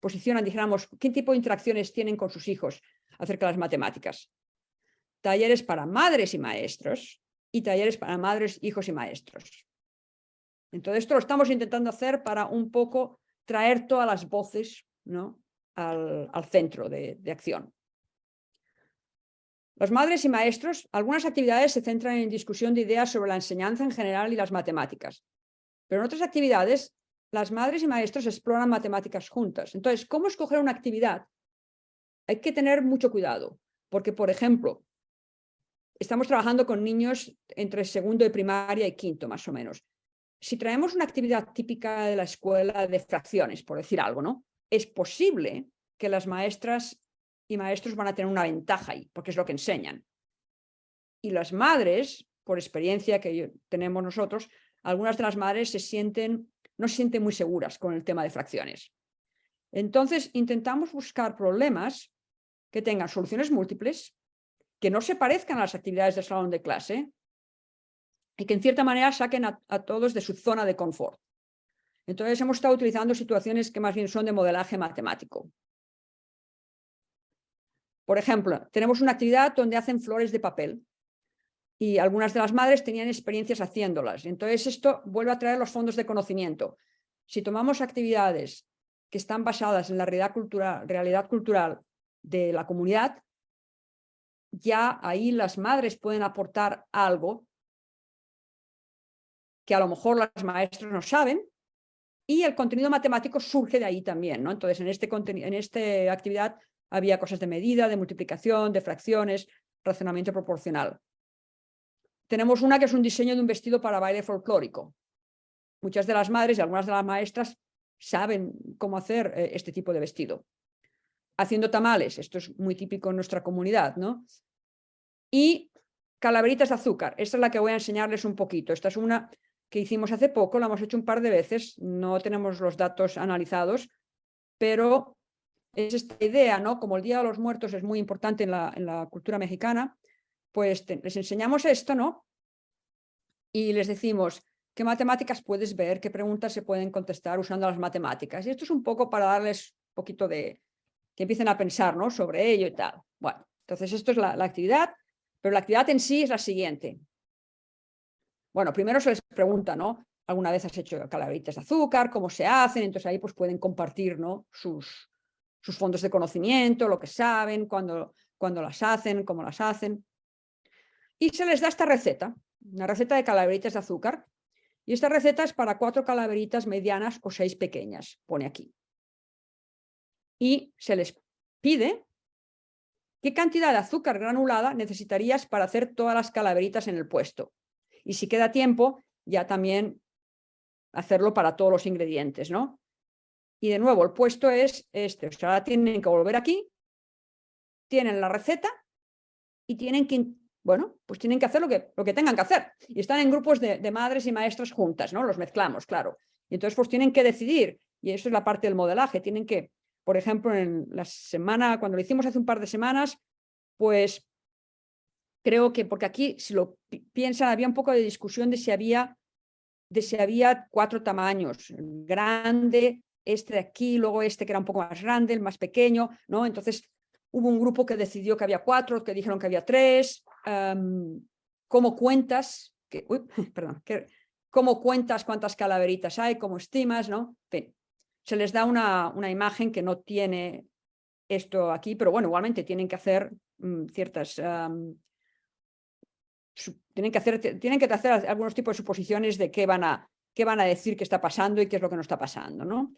posicionan, dijéramos, qué tipo de interacciones tienen con sus hijos acerca de las matemáticas. Talleres para madres y maestros y talleres para madres, hijos y maestros. Entonces, esto lo estamos intentando hacer para un poco traer todas las voces, ¿no?, al centro de acción. Los madres y maestros, algunas actividades se centran en discusión de ideas sobre la enseñanza en general y las matemáticas. Pero en otras actividades, las madres y maestros exploran matemáticas juntas. Entonces, ¿cómo escoger una actividad? Hay que tener mucho cuidado, porque, por ejemplo, estamos trabajando con niños entre segundo de primaria y quinto, más o menos. Si traemos una actividad típica de la escuela de fracciones, por decir algo, ¿no?, es posible que las maestras y maestros van a tener una ventaja ahí, porque es lo que enseñan. Y las madres, por experiencia que tenemos nosotros, algunas de las madres no se sienten muy seguras con el tema de fracciones. Entonces, intentamos buscar problemas que tengan soluciones múltiples, que no se parezcan a las actividades del salón de clase y que en cierta manera saquen a todos de su zona de confort. Entonces, hemos estado utilizando situaciones que más bien son de modelaje matemático. Por ejemplo, tenemos una actividad donde hacen flores de papel y algunas de las madres tenían experiencias haciéndolas. Entonces, esto vuelve a traer los fondos de conocimiento. Si tomamos actividades que están basadas en la realidad cultural de la comunidad, ya ahí las madres pueden aportar algo que a lo mejor los maestros no saben, y el contenido matemático surge de ahí también, ¿no? Entonces, en esta actividad había cosas de medida, de multiplicación, de fracciones, razonamiento proporcional. Tenemos una que es un diseño de un vestido para baile folclórico. Muchas de las madres y algunas de las maestras saben cómo hacer este tipo de vestido. Haciendo tamales, esto es muy típico en nuestra comunidad, ¿no? Y calaveritas de azúcar, esta es la que voy a enseñarles un poquito. Esta es una que hicimos hace poco, la hemos hecho un par de veces, no tenemos los datos analizados, pero es esta idea, ¿no? Como el Día de los Muertos es muy importante en la cultura mexicana, pues les enseñamos esto, ¿no? Y les decimos qué matemáticas puedes ver, qué preguntas se pueden contestar usando las matemáticas. Y esto es un poco para darles un poquito de que empiecen a pensar, ¿no?, sobre ello y tal. Bueno, entonces esto es la actividad, pero la actividad en sí es la siguiente. Bueno, primero se les pregunta, ¿no?, ¿alguna vez has hecho calaveritas de azúcar? ¿Cómo se hacen? Entonces ahí pues pueden compartir, ¿no?, sus fondos de conocimiento, lo que saben, cuándo las hacen, cómo las hacen. Y se les da esta receta, una receta de calaveritas de azúcar. Y esta receta es para 4 calaveritas medianas o 6 pequeñas, pone aquí. Y se les pide qué cantidad de azúcar granulada necesitarías para hacer todas las calaveritas en el puesto. Y si queda tiempo, ya también hacerlo para todos los ingredientes, ¿no? Y de nuevo, el puesto es este. O sea, ahora tienen que volver aquí, tienen la receta y tienen que, bueno, pues tienen que hacer lo que tengan que hacer. Y están en grupos de madres y maestras juntas, ¿no? Los mezclamos, claro. Y entonces, pues tienen que decidir, y eso es la parte del modelaje, tienen que, por ejemplo, en la semana, cuando lo hicimos hace un par de semanas, pues creo que, porque aquí, si lo piensan, había un poco de discusión de si había 4 tamaños, grande, este de aquí, luego este que era un poco más grande, el más pequeño, ¿no? Entonces hubo un grupo que decidió que había 4, que dijeron que había 3. ¿Cómo cuentas? ¿Cómo cuentas cuántas calaveritas hay? ¿Cómo estimas? ¿No? En fin, se les da una imagen que no tiene esto aquí, pero bueno, igualmente tienen que hacer ciertas... tienen que hacer algunos tipos de suposiciones de qué van a decir que está pasando y qué es lo que no está pasando, ¿no?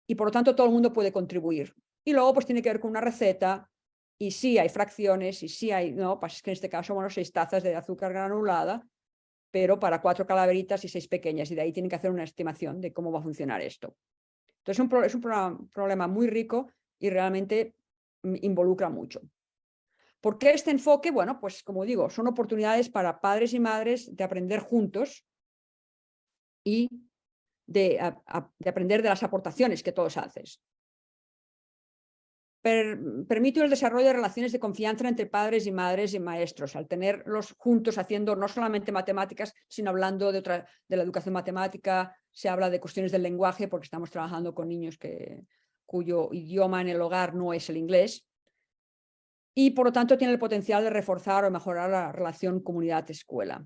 Y por lo tanto todo el mundo puede contribuir. Y luego pues tiene que ver con una receta y sí hay fracciones, y sí hay, no, pasa que en este caso, bueno, 6 tazas de azúcar granulada, pero para 4 calaveritas y 6 pequeñas, y de ahí tienen que hacer una estimación de cómo va a funcionar esto. Entonces es un problema muy rico y realmente involucra mucho. ¿Por qué este enfoque? Bueno, pues como digo, son oportunidades para padres y madres de aprender juntos y de aprender de las aportaciones que todos haces. Permite el desarrollo de relaciones de confianza entre padres y madres y maestros, al tenerlos juntos haciendo no solamente matemáticas, sino hablando de la educación matemática. Se habla de cuestiones del lenguaje, porque estamos trabajando con niños cuyo idioma en el hogar no es el inglés, y por lo tanto tiene el potencial de reforzar o mejorar la relación comunidad-escuela.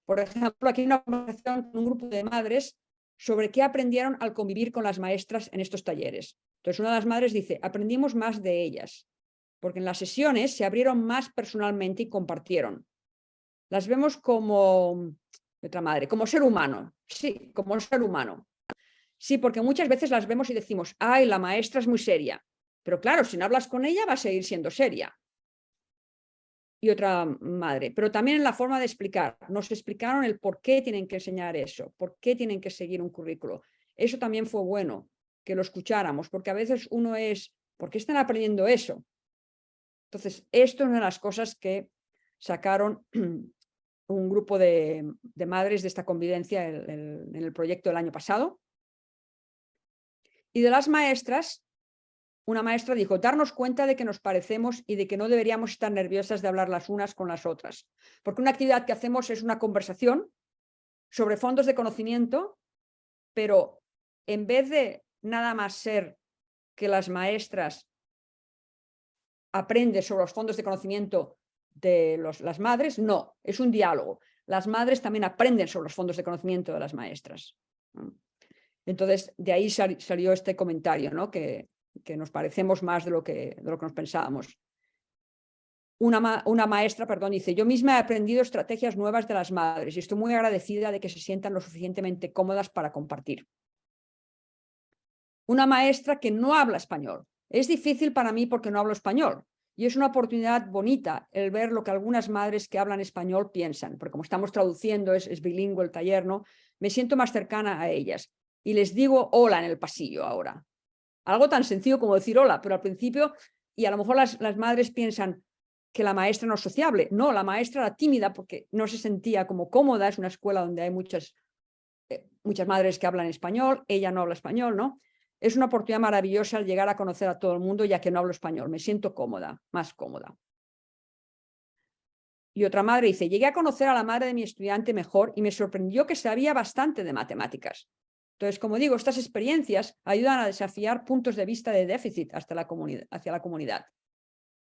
Por ejemplo, aquí hay una conversación con un grupo de madres sobre qué aprendieron al convivir con las maestras en estos talleres. Entonces, una de las madres dice, aprendimos más de ellas, porque en las sesiones se abrieron más personalmente y compartieron. Las vemos como, otra madre, como ser humano. Sí, como ser humano. Sí, porque muchas veces las vemos y decimos, ay, la maestra es muy seria. Pero claro, si no hablas con ella va a seguir siendo seria. Y otra madre, pero también en la forma de explicar. Nos explicaron el por qué tienen que enseñar eso, por qué tienen que seguir un currículo. Eso también fue bueno, que lo escucháramos, porque a veces uno es, ¿por qué están aprendiendo eso? Entonces, esto es una de las cosas que sacaron un grupo de madres de esta convivencia en el proyecto del año pasado. Y de las maestras, una maestra dijo, darnos cuenta de que nos parecemos y de que no deberíamos estar nerviosas de hablar las unas con las otras. Porque una actividad que hacemos es una conversación sobre fondos de conocimiento, pero en vez de nada más ser que las maestras aprenden sobre los fondos de conocimiento de las madres, no, es un diálogo. Las madres también aprenden sobre los fondos de conocimiento de las maestras. Entonces, de ahí salió este comentario, ¿no? Que nos parecemos más de lo que nos pensábamos. Una maestra, perdón, dice, yo misma he aprendido estrategias nuevas de las madres y estoy muy agradecida de que se sientan lo suficientemente cómodas para compartir. Una maestra que no habla español. Es difícil para mí porque no hablo español y es una oportunidad bonita el ver lo que algunas madres que hablan español piensan, porque como estamos traduciendo, es bilingüe el taller, ¿no? Me siento más cercana a ellas y les digo hola en el pasillo ahora. Algo tan sencillo como decir hola, pero al principio, y a lo mejor las madres piensan que la maestra no es sociable. No, la maestra era tímida porque no se sentía como cómoda. Es una escuela donde hay muchas madres que hablan español, ella no habla español, ¿no? Es una oportunidad maravillosa al llegar a conocer a todo el mundo, ya que no hablo español. Me siento cómoda, más cómoda. Y otra madre dice, llegué a conocer a la madre de mi estudiante mejor y me sorprendió que sabía bastante de matemáticas. Entonces, como digo, estas experiencias ayudan a desafiar puntos de vista de déficit hacia la comunidad.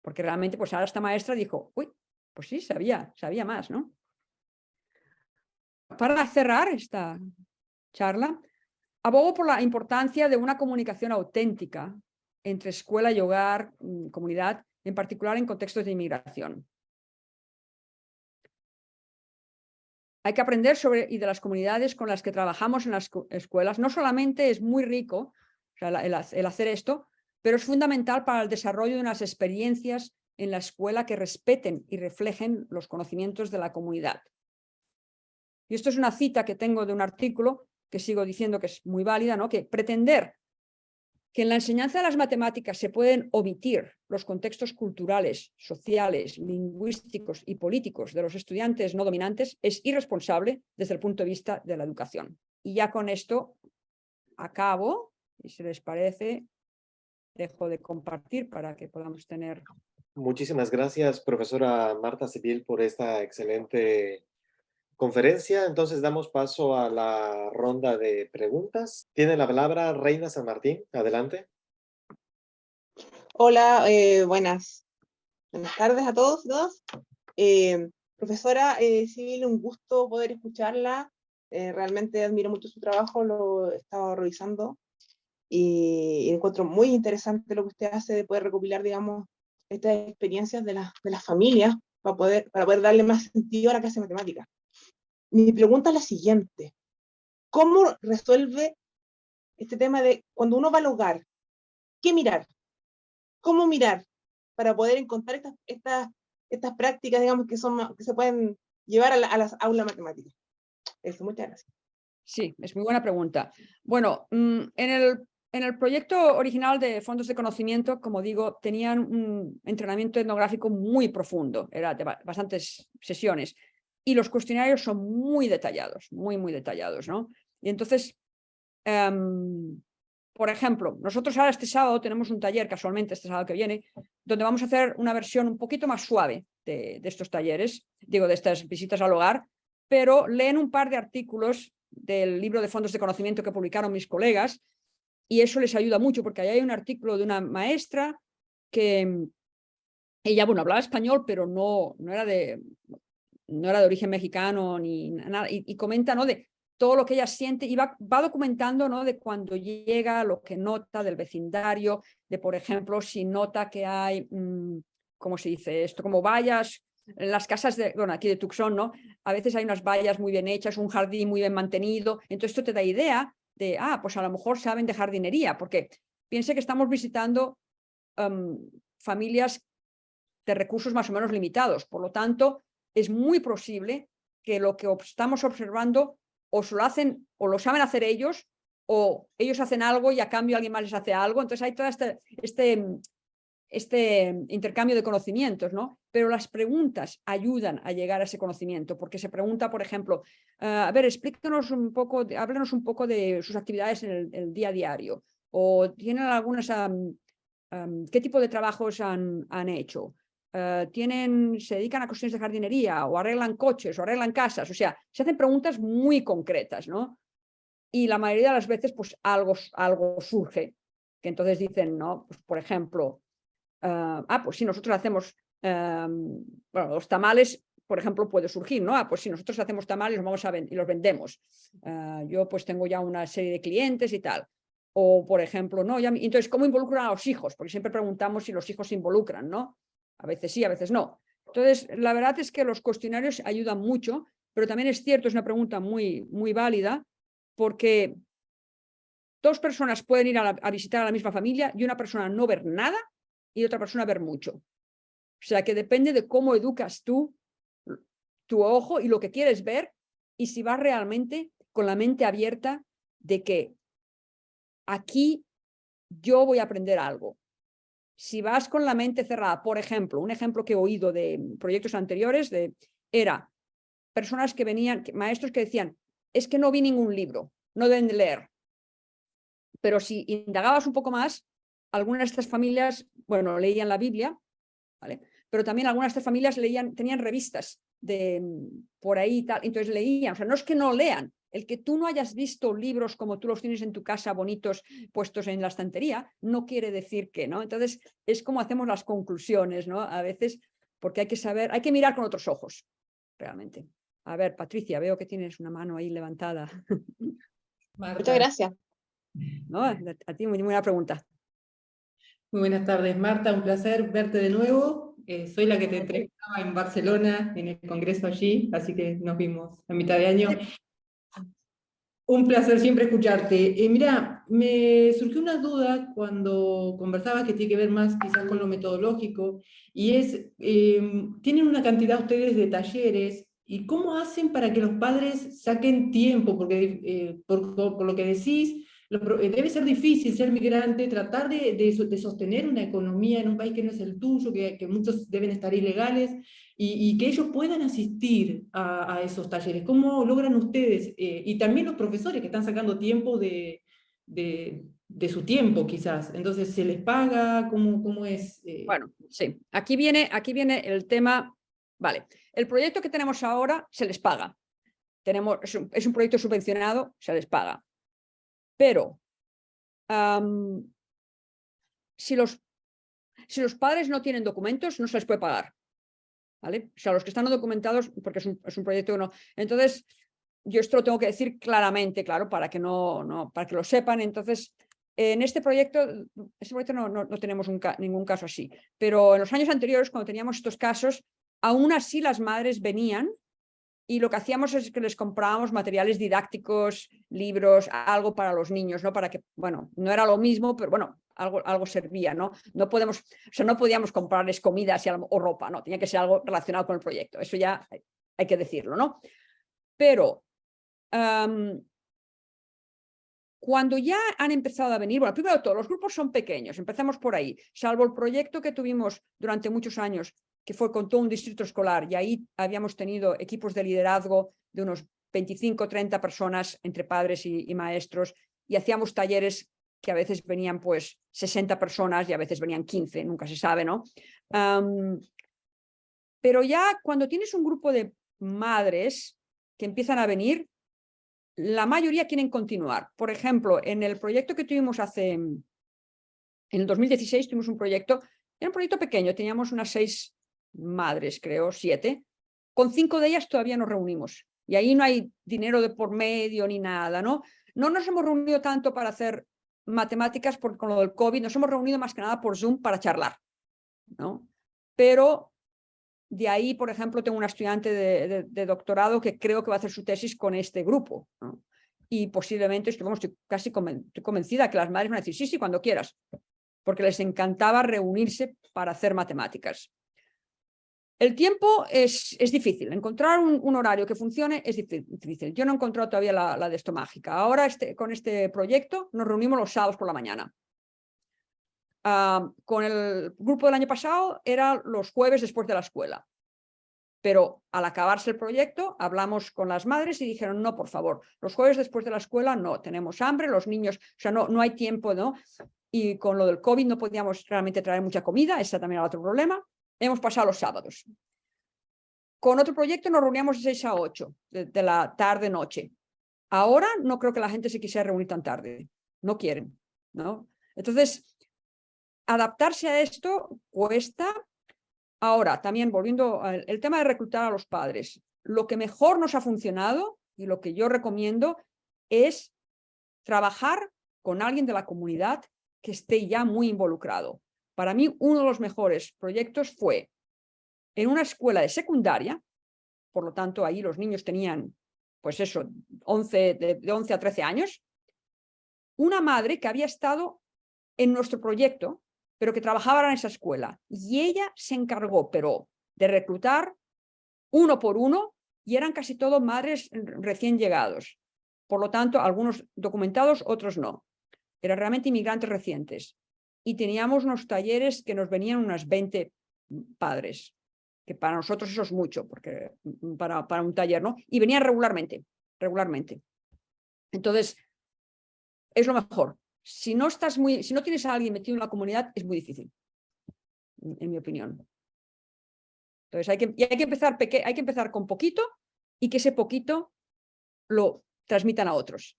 Porque realmente, pues ahora esta maestra dijo, uy, pues sí, sabía más, ¿no? Para cerrar esta charla, abogo por la importancia de una comunicación auténtica entre escuela y hogar, comunidad, en particular en contextos de inmigración. Hay que aprender sobre y de las comunidades con las que trabajamos en las escuelas. No solamente es muy rico, o sea, el hacer esto, pero es fundamental para el desarrollo de unas experiencias en la escuela que respeten y reflejen los conocimientos de la comunidad. Y esto es una cita que tengo de un artículo que sigo diciendo que es muy válida, ¿no? Que pretender que en la enseñanza de las matemáticas se pueden omitir los contextos culturales, sociales, lingüísticos y políticos de los estudiantes no dominantes es irresponsable desde el punto de vista de la educación. Y ya con esto acabo, y si les parece, dejo de compartir para que podamos tener... Muchísimas gracias, profesora Marta Civil, por esta excelente conferencia. Entonces damos paso a la ronda de preguntas. Tiene la palabra Reina San Martín. Adelante. Hola, buenas tardes a todos y todas. Profesora Civil, un gusto poder escucharla. Realmente admiro mucho su trabajo, lo he estado revisando y encuentro muy interesante lo que usted hace de poder recopilar, digamos, estas experiencias de las familias para poder darle más sentido a la clase de matemáticas. Mi pregunta es la siguiente: ¿cómo resuelve este tema de cuando uno va al hogar? ¿Qué mirar? cómo mirar para poder encontrar estas prácticas, digamos, que se pueden llevar a las aulas matemáticas? Eso, muchas gracias. Sí, es muy buena pregunta. Bueno, en el proyecto original de Fondos de Conocimiento, como digo, tenían un entrenamiento etnográfico muy profundo, era de bastantes sesiones, y los cuestionarios son muy detallados, muy detallados, ¿no? Y entonces, por ejemplo, nosotros ahora este sábado tenemos un taller, casualmente este sábado que viene, donde vamos a hacer una versión un poquito más suave de estos talleres, digo, de estas visitas al hogar, pero leen un par de artículos del libro de Fondos de Conocimiento que publicaron mis colegas, y eso les ayuda mucho, porque ahí hay un artículo de una maestra que ella, bueno, hablaba español, pero no era de origen mexicano ni nada, y comenta, ¿no?, de todo lo que ella siente, y va documentando, ¿no?, de cuando llega, lo que nota del vecindario, de, por ejemplo, si nota que hay, ¿cómo se dice esto?, como vallas. En las casas bueno, aquí de Tucson, ¿no?, a veces hay unas vallas muy bien hechas, un jardín muy bien mantenido, entonces esto te da idea de, pues a lo mejor saben de jardinería, porque piense que estamos visitando familias de recursos más o menos limitados, por lo tanto, es muy posible que lo que estamos observando o se lo hacen o lo saben hacer ellos, o ellos hacen algo y a cambio alguien más les hace algo, entonces hay todo este intercambio de conocimientos, ¿no? Pero las preguntas ayudan a llegar a ese conocimiento, porque se pregunta, por ejemplo, a ver, explíquenos un poco, háblenos un poco de sus actividades en el día a diario, o tienen algunas, ¿qué tipo de trabajos han hecho? Se dedican a cuestiones de jardinería, o arreglan coches, o arreglan casas, o sea, se hacen preguntas muy concretas, ¿no? Y la mayoría de las veces, pues algo surge, que entonces dicen, ¿no? Pues, por ejemplo, pues si nosotros hacemos, bueno, los tamales, por ejemplo, puede surgir, ¿no? Pues si nosotros hacemos tamales los vamos a y los vendemos. Yo pues tengo ya una serie de clientes y tal. O, por ejemplo, ¿no? Entonces, ¿cómo involucran a los hijos? Porque siempre preguntamos si los hijos se involucran, ¿no? A veces sí, a veces no. Entonces, la verdad es que los cuestionarios ayudan mucho, pero también es cierto, es una pregunta muy válida, porque dos personas pueden ir a visitar a la misma familia y una persona no ver nada y otra persona ver mucho. O sea, que depende de cómo educas tú tu ojo y lo que quieres ver, y si vas realmente con la mente abierta de que aquí yo voy a aprender algo. Si vas con la mente cerrada, por ejemplo, un ejemplo que he oído de proyectos anteriores era personas que venían, maestros que decían, es que no vi ningún libro, no deben de leer. Pero si indagabas un poco más, algunas de estas familias, bueno, leían la Biblia, ¿vale? Pero también algunas de estas familias tenían revistas por ahí y tal, entonces leían. O sea, no es que no lean, el que tú no hayas visto libros como tú los tienes en tu casa, bonitos, puestos en la estantería, no quiere decir que, ¿no? Entonces, es como hacemos las conclusiones, ¿no? A veces, porque hay que saber, hay que mirar con otros ojos, realmente. A ver, Patricia, veo que tienes una mano ahí levantada. Marta, Muchas gracias. ¿No? A ti, muy buena pregunta. muy buenas tardes, Marta, un placer verte de nuevo. Soy la que te entrevistaba en Barcelona, en el congreso allí, así que nos vimos a mitad de año. Un placer siempre escucharte. Mira, me surgió una duda cuando conversabas que tiene que ver más quizás con lo metodológico, y es, tienen una cantidad ustedes de talleres, ¿y cómo hacen para que los padres saquen tiempo? Porque por lo que decís, debe ser difícil ser migrante, tratar de sostener una economía en un país que no es el tuyo, que muchos deben estar ilegales, y que ellos puedan asistir a esos talleres. ¿Cómo logran ustedes? Y también los profesores que están sacando tiempo de su tiempo, quizás. Entonces, ¿se les paga? ¿Cómo es? Bueno, sí. Aquí viene el tema. Vale, el proyecto que tenemos ahora se les paga. Es un proyecto subvencionado, se les paga. Pero si los padres no tienen documentos, no se les puede pagar. ¿Vale? O sea, los que están no documentados, porque es un proyecto que no. Entonces, yo esto lo tengo que decir claramente, claro, para que para que lo sepan. Entonces, en este proyecto no tenemos ningún caso así. Pero en los años anteriores, cuando teníamos estos casos, aún así las madres venían, y lo que hacíamos es que les comprábamos materiales didácticos, libros, algo para los niños, ¿no? Para que, bueno, no era lo mismo, pero bueno, algo servía, ¿no? No podíamos comprarles comidas o ropa, no, tenía que ser algo relacionado con el proyecto, eso ya hay que decirlo, ¿no? Pero cuando ya han empezado a venir, bueno, primero de todo, los grupos son pequeños, empezamos por ahí, salvo el proyecto que tuvimos durante muchos años, que fue con todo un distrito escolar, y ahí habíamos tenido equipos de liderazgo de unos 25, 30 personas entre padres y maestros, y hacíamos talleres que a veces venían pues 60 personas y a veces venían 15, nunca se sabe, ¿no? Pero ya cuando tienes un grupo de madres que empiezan a venir, la mayoría quieren continuar. Por ejemplo, en el proyecto que tuvimos en el 2016 tuvimos un proyecto, era un proyecto pequeño, teníamos unas 6 madres, creo, 7. Con 5 de ellas todavía nos reunimos. Y ahí no hay dinero de por medio ni nada, ¿no? No nos hemos reunido tanto para hacer matemáticas porque con lo del COVID nos hemos reunido más que nada por Zoom para charlar, ¿no? Pero de ahí, por ejemplo, tengo una estudiante de doctorado que creo que va a hacer su tesis con este grupo, ¿no? Y posiblemente, estoy casi convencida que las madres van a decir, sí, cuando quieras, porque les encantaba reunirse para hacer matemáticas. El tiempo es difícil, encontrar un horario que funcione es difícil. Yo no he encontrado todavía la de esto mágica. Ahora con este proyecto nos reunimos los sábados por la mañana. Con el grupo del año pasado era los jueves después de la escuela. Pero al acabarse el proyecto, hablamos con las madres y dijeron, no, por favor, los jueves después de la escuela no, tenemos hambre, los niños, o sea, no hay tiempo, ¿no? Y con lo del COVID no podíamos realmente traer mucha comida, ese también era otro problema. Hemos pasado los sábados. Con otro proyecto nos reuníamos de 6 a 8 de la tarde-noche. Ahora no creo que la gente se quisiera reunir tan tarde. No quieren, ¿no? Entonces, adaptarse a esto cuesta. Ahora, también volviendo al tema de reclutar a los padres, lo que mejor nos ha funcionado y lo que yo recomiendo es trabajar con alguien de la comunidad que esté ya muy involucrado. Para mí, uno de los mejores proyectos fue en una escuela de secundaria, por lo tanto, ahí los niños tenían, pues eso, de 11 a 13 años, una madre que había estado en nuestro proyecto, pero que trabajaba en esa escuela. Y ella se encargó, pero de reclutar uno por uno, y eran casi todos madres recién llegados. Por lo tanto, algunos documentados, otros no. Eran realmente inmigrantes recientes. Y teníamos unos talleres que nos venían unas 20 padres, que para nosotros eso es mucho, porque para un taller, ¿no? Y venían regularmente. Entonces, es lo mejor. Si no tienes a alguien metido en la comunidad, es muy difícil, en mi opinión. Entonces hay que empezar con poquito y que ese poquito lo transmitan a otros.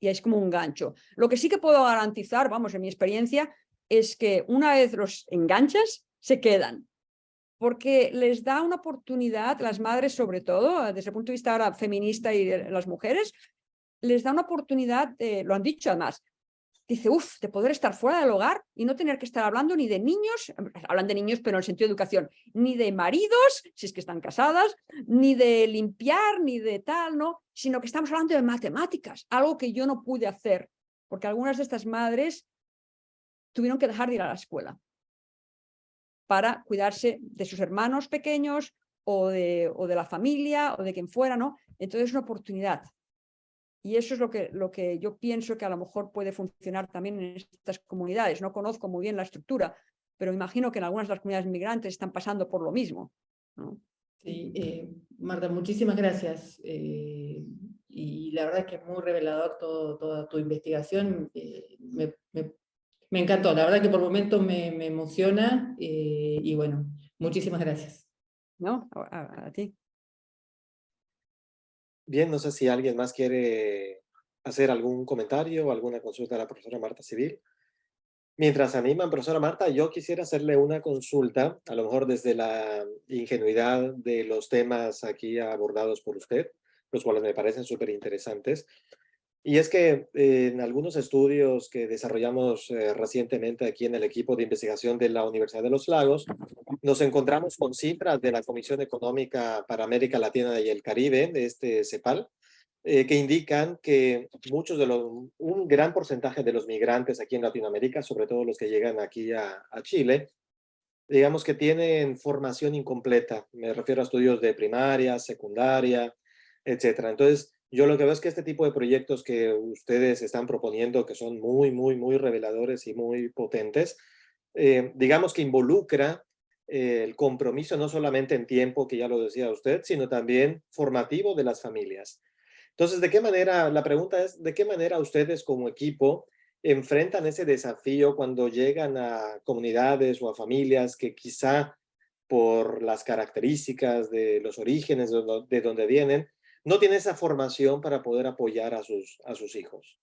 Y es como un gancho. Lo que sí que puedo garantizar, vamos, en mi experiencia, es que una vez los enganchas, se quedan. Porque les da una oportunidad, las madres sobre todo, desde el punto de vista ahora feminista y de las mujeres, les da una oportunidad, lo han dicho además, dice, de poder estar fuera del hogar y no tener que estar hablando ni de niños, hablan de niños pero en el sentido de educación, ni de maridos, si es que están casadas, ni de limpiar, ni de tal, ¿no? Sino que estamos hablando de matemáticas, algo que yo no pude hacer, porque algunas de estas madres tuvieron que dejar de ir a la escuela para cuidarse de sus hermanos pequeños o de la familia o de quien fuera, ¿no? Entonces es una oportunidad. Y eso es lo que yo pienso que a lo mejor puede funcionar también en estas comunidades. No conozco muy bien la estructura, pero imagino que en algunas de las comunidades migrantes están pasando por lo mismo, ¿no? Sí, Marta, muchísimas gracias. Y la verdad es que es muy revelador toda tu investigación. Me encantó, la verdad que por momentos me emociona. Y bueno, muchísimas gracias. ¿No? A ti. Bien, no sé si alguien más quiere hacer algún comentario o alguna consulta a la profesora Marta Civil. Mientras animan, profesora Marta, yo quisiera hacerle una consulta, a lo mejor desde la ingenuidad de los temas aquí abordados por usted, los cuales me parecen súper interesantes. Y es que en algunos estudios que desarrollamos recientemente aquí en el equipo de investigación de la Universidad de los Lagos, nos encontramos con cifras de la Comisión Económica para América Latina y el Caribe, de este CEPAL, que indican que un gran porcentaje de los migrantes aquí en Latinoamérica, sobre todo los que llegan aquí a Chile, digamos que tienen formación incompleta. Me refiero a estudios de primaria, secundaria, etcétera. Entonces, yo lo que veo es que este tipo de proyectos que ustedes están proponiendo, que son muy, muy, muy reveladores y muy potentes, digamos que involucra el compromiso no solamente en tiempo, que ya lo decía usted, sino también formativo de las familias. Entonces, ¿de qué manera, la pregunta es, ¿de qué manera ustedes como equipo enfrentan ese desafío cuando llegan a comunidades o a familias que quizá por las características de los orígenes de donde vienen, no tienen esa formación para poder apoyar a sus hijos?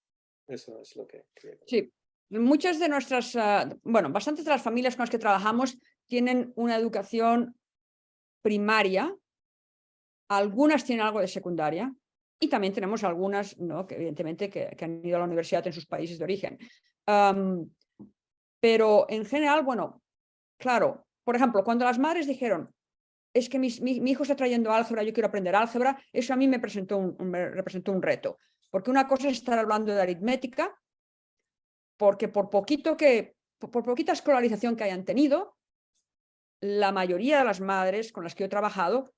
Eso es lo que creo. Sí, muchas de nuestras, bueno, bastantes de las familias con las que trabajamos tienen una educación primaria, algunas tienen algo de secundaria y también tenemos algunas, ¿no?, que evidentemente que han ido a la universidad en sus países de origen. Pero en general, bueno, claro, por ejemplo, cuando las madres dijeron, es que mi hijo está trayendo álgebra, yo quiero aprender álgebra, eso a mí me representó un reto, porque una cosa es estar hablando de aritmética, porque por poquita escolarización que hayan tenido, la mayoría de las madres con las que yo he trabajado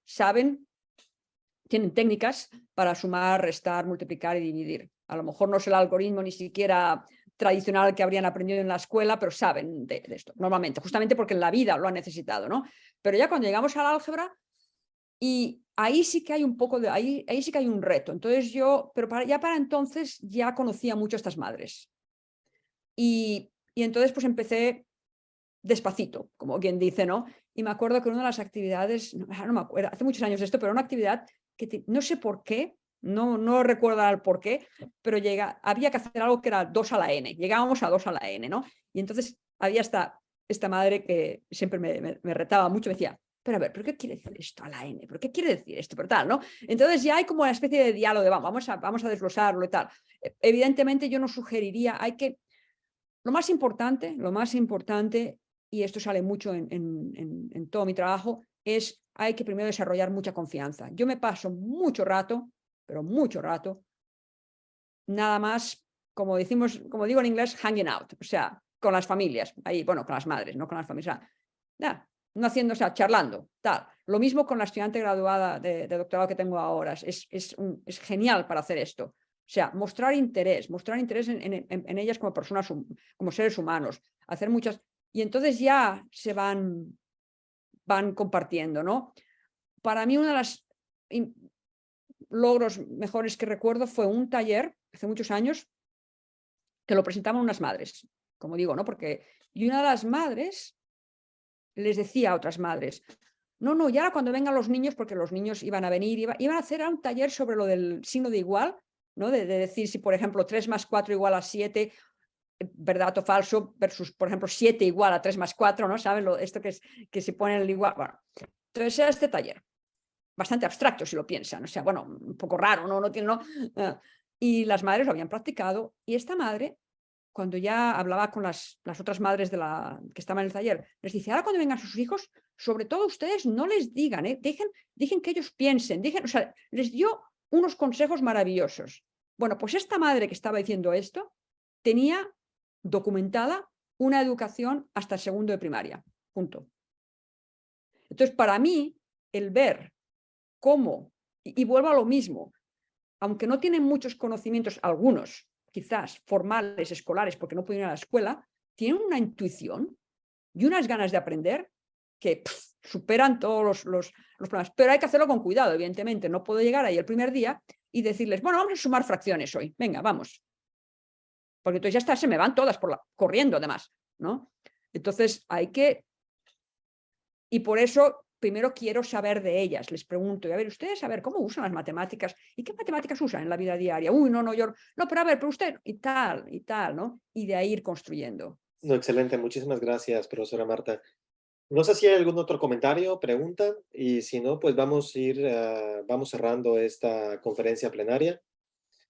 tienen técnicas para sumar, restar, multiplicar y dividir. A lo mejor no es el algoritmo ni siquiera tradicional que habrían aprendido en la escuela, pero saben de esto, normalmente, justamente porque en la vida lo han necesitado, ¿no? Pero ya cuando llegamos al álgebra, y ahí sí que hay un poco de, ahí sí que hay un reto. Entonces pero ya para entonces ya conocía mucho a estas madres. Y entonces pues empecé despacito, como quien dice, ¿no? Y me acuerdo que una de las actividades, no me acuerdo, hace muchos años esto, pero una actividad que no sé por qué, no recuerdo el por qué, pero había que hacer algo que era 2 a la n, llegábamos a 2 a la n, ¿no? Y entonces había esta madre que siempre me retaba mucho, me decía, pero a ver, ¿pero qué quiere decir esto a la n? ¿Pero qué quiere decir esto? Pero tal, ¿no? Entonces ya hay como una especie de diálogo de vamos a desglosarlo y tal. Evidentemente yo no sugeriría, lo más importante, y esto sale mucho en todo mi trabajo, hay que primero desarrollar mucha confianza. Yo me paso mucho rato, pero mucho rato, nada más, como digo en inglés, hanging out, o sea, con las familias, ahí, bueno, con las madres, no con las familias, o sea, no haciendo, o sea, charlando, tal. Lo mismo con la estudiante graduada de doctorado que tengo ahora, es genial para hacer esto. O sea, mostrar interés en ellas como personas, como seres humanos, hacer muchas, y entonces ya se van compartiendo, ¿no? Para mí uno de los logros mejores que recuerdo fue un taller, hace muchos años, que lo presentaban unas madres, como digo, ¿no? Y una de las madres les decía a otras madres, no, y ahora cuando vengan los niños, porque los niños iban a venir, iban a hacer un taller sobre lo del signo de igual, ¿no? De decir si, por ejemplo, 3 más 4 igual a 7, verdad o falso, versus, por ejemplo, 7 igual a 3 más 4, ¿no? ¿Saben esto que se pone el igual? Bueno, entonces era este taller, bastante abstracto si lo piensan, o sea, bueno, un poco raro, no tiene, ¿no? Y las madres lo habían practicado, y esta madre, cuando ya hablaba con las otras madres que estaban en el taller, les dice, ahora cuando vengan sus hijos, sobre todo ustedes no les digan, dejen que ellos piensen, o sea, les dio unos consejos maravillosos. Bueno, pues esta madre que estaba diciendo esto tenía documentada una educación hasta el segundo de primaria, punto. Entonces, para mí, el ver cómo, y vuelvo a lo mismo, aunque no tienen muchos conocimientos, algunos, quizás formales, escolares, porque no pueden ir a la escuela, tienen una intuición y unas ganas de aprender que superan todos los problemas. Pero hay que hacerlo con cuidado, evidentemente. No puedo llegar ahí el primer día y decirles, bueno, vamos a sumar fracciones hoy. Venga, vamos. Porque entonces ya está, se me van todas corriendo además, ¿no? Entonces hay que... Y por eso primero quiero saber de ellas. Les pregunto, y a ver, ustedes, a ver, ¿cómo usan las matemáticas? ¿Y qué matemáticas usan en la vida diaria? Uy, no, pero a ver, pero usted, y tal, ¿no? Y de ahí ir construyendo. No, excelente, muchísimas gracias, profesora Marta. No sé si hay algún otro comentario, pregunta, y si no, pues vamos cerrando esta conferencia plenaria.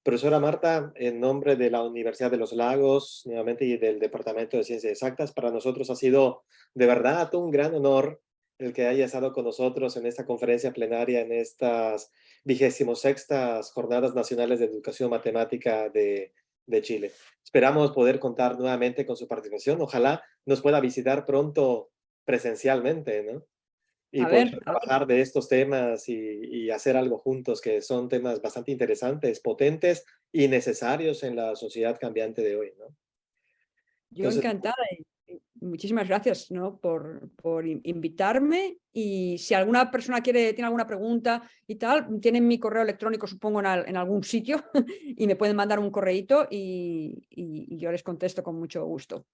Profesora Marta, en nombre de la Universidad de los Lagos, nuevamente, y del Departamento de Ciencias Exactas, para nosotros ha sido de verdad un gran honor el que haya estado con nosotros en esta conferencia plenaria, en estas 26ª Jornadas Nacionales de Educación Matemática de Chile. Esperamos poder contar nuevamente con su participación. Ojalá nos pueda visitar presencialmente, ¿no? Y A poder ver, trabajar de estos temas y hacer algo juntos, que son temas bastante interesantes, potentes y necesarios en la sociedad cambiante de hoy, ¿no? yo Entonces, encantada. Y muchísimas gracias, ¿no? por invitarme. Y si alguna persona tiene alguna pregunta y tal, tienen mi correo electrónico, supongo, en algún sitio y me pueden mandar un correíto y yo les contesto con mucho gusto.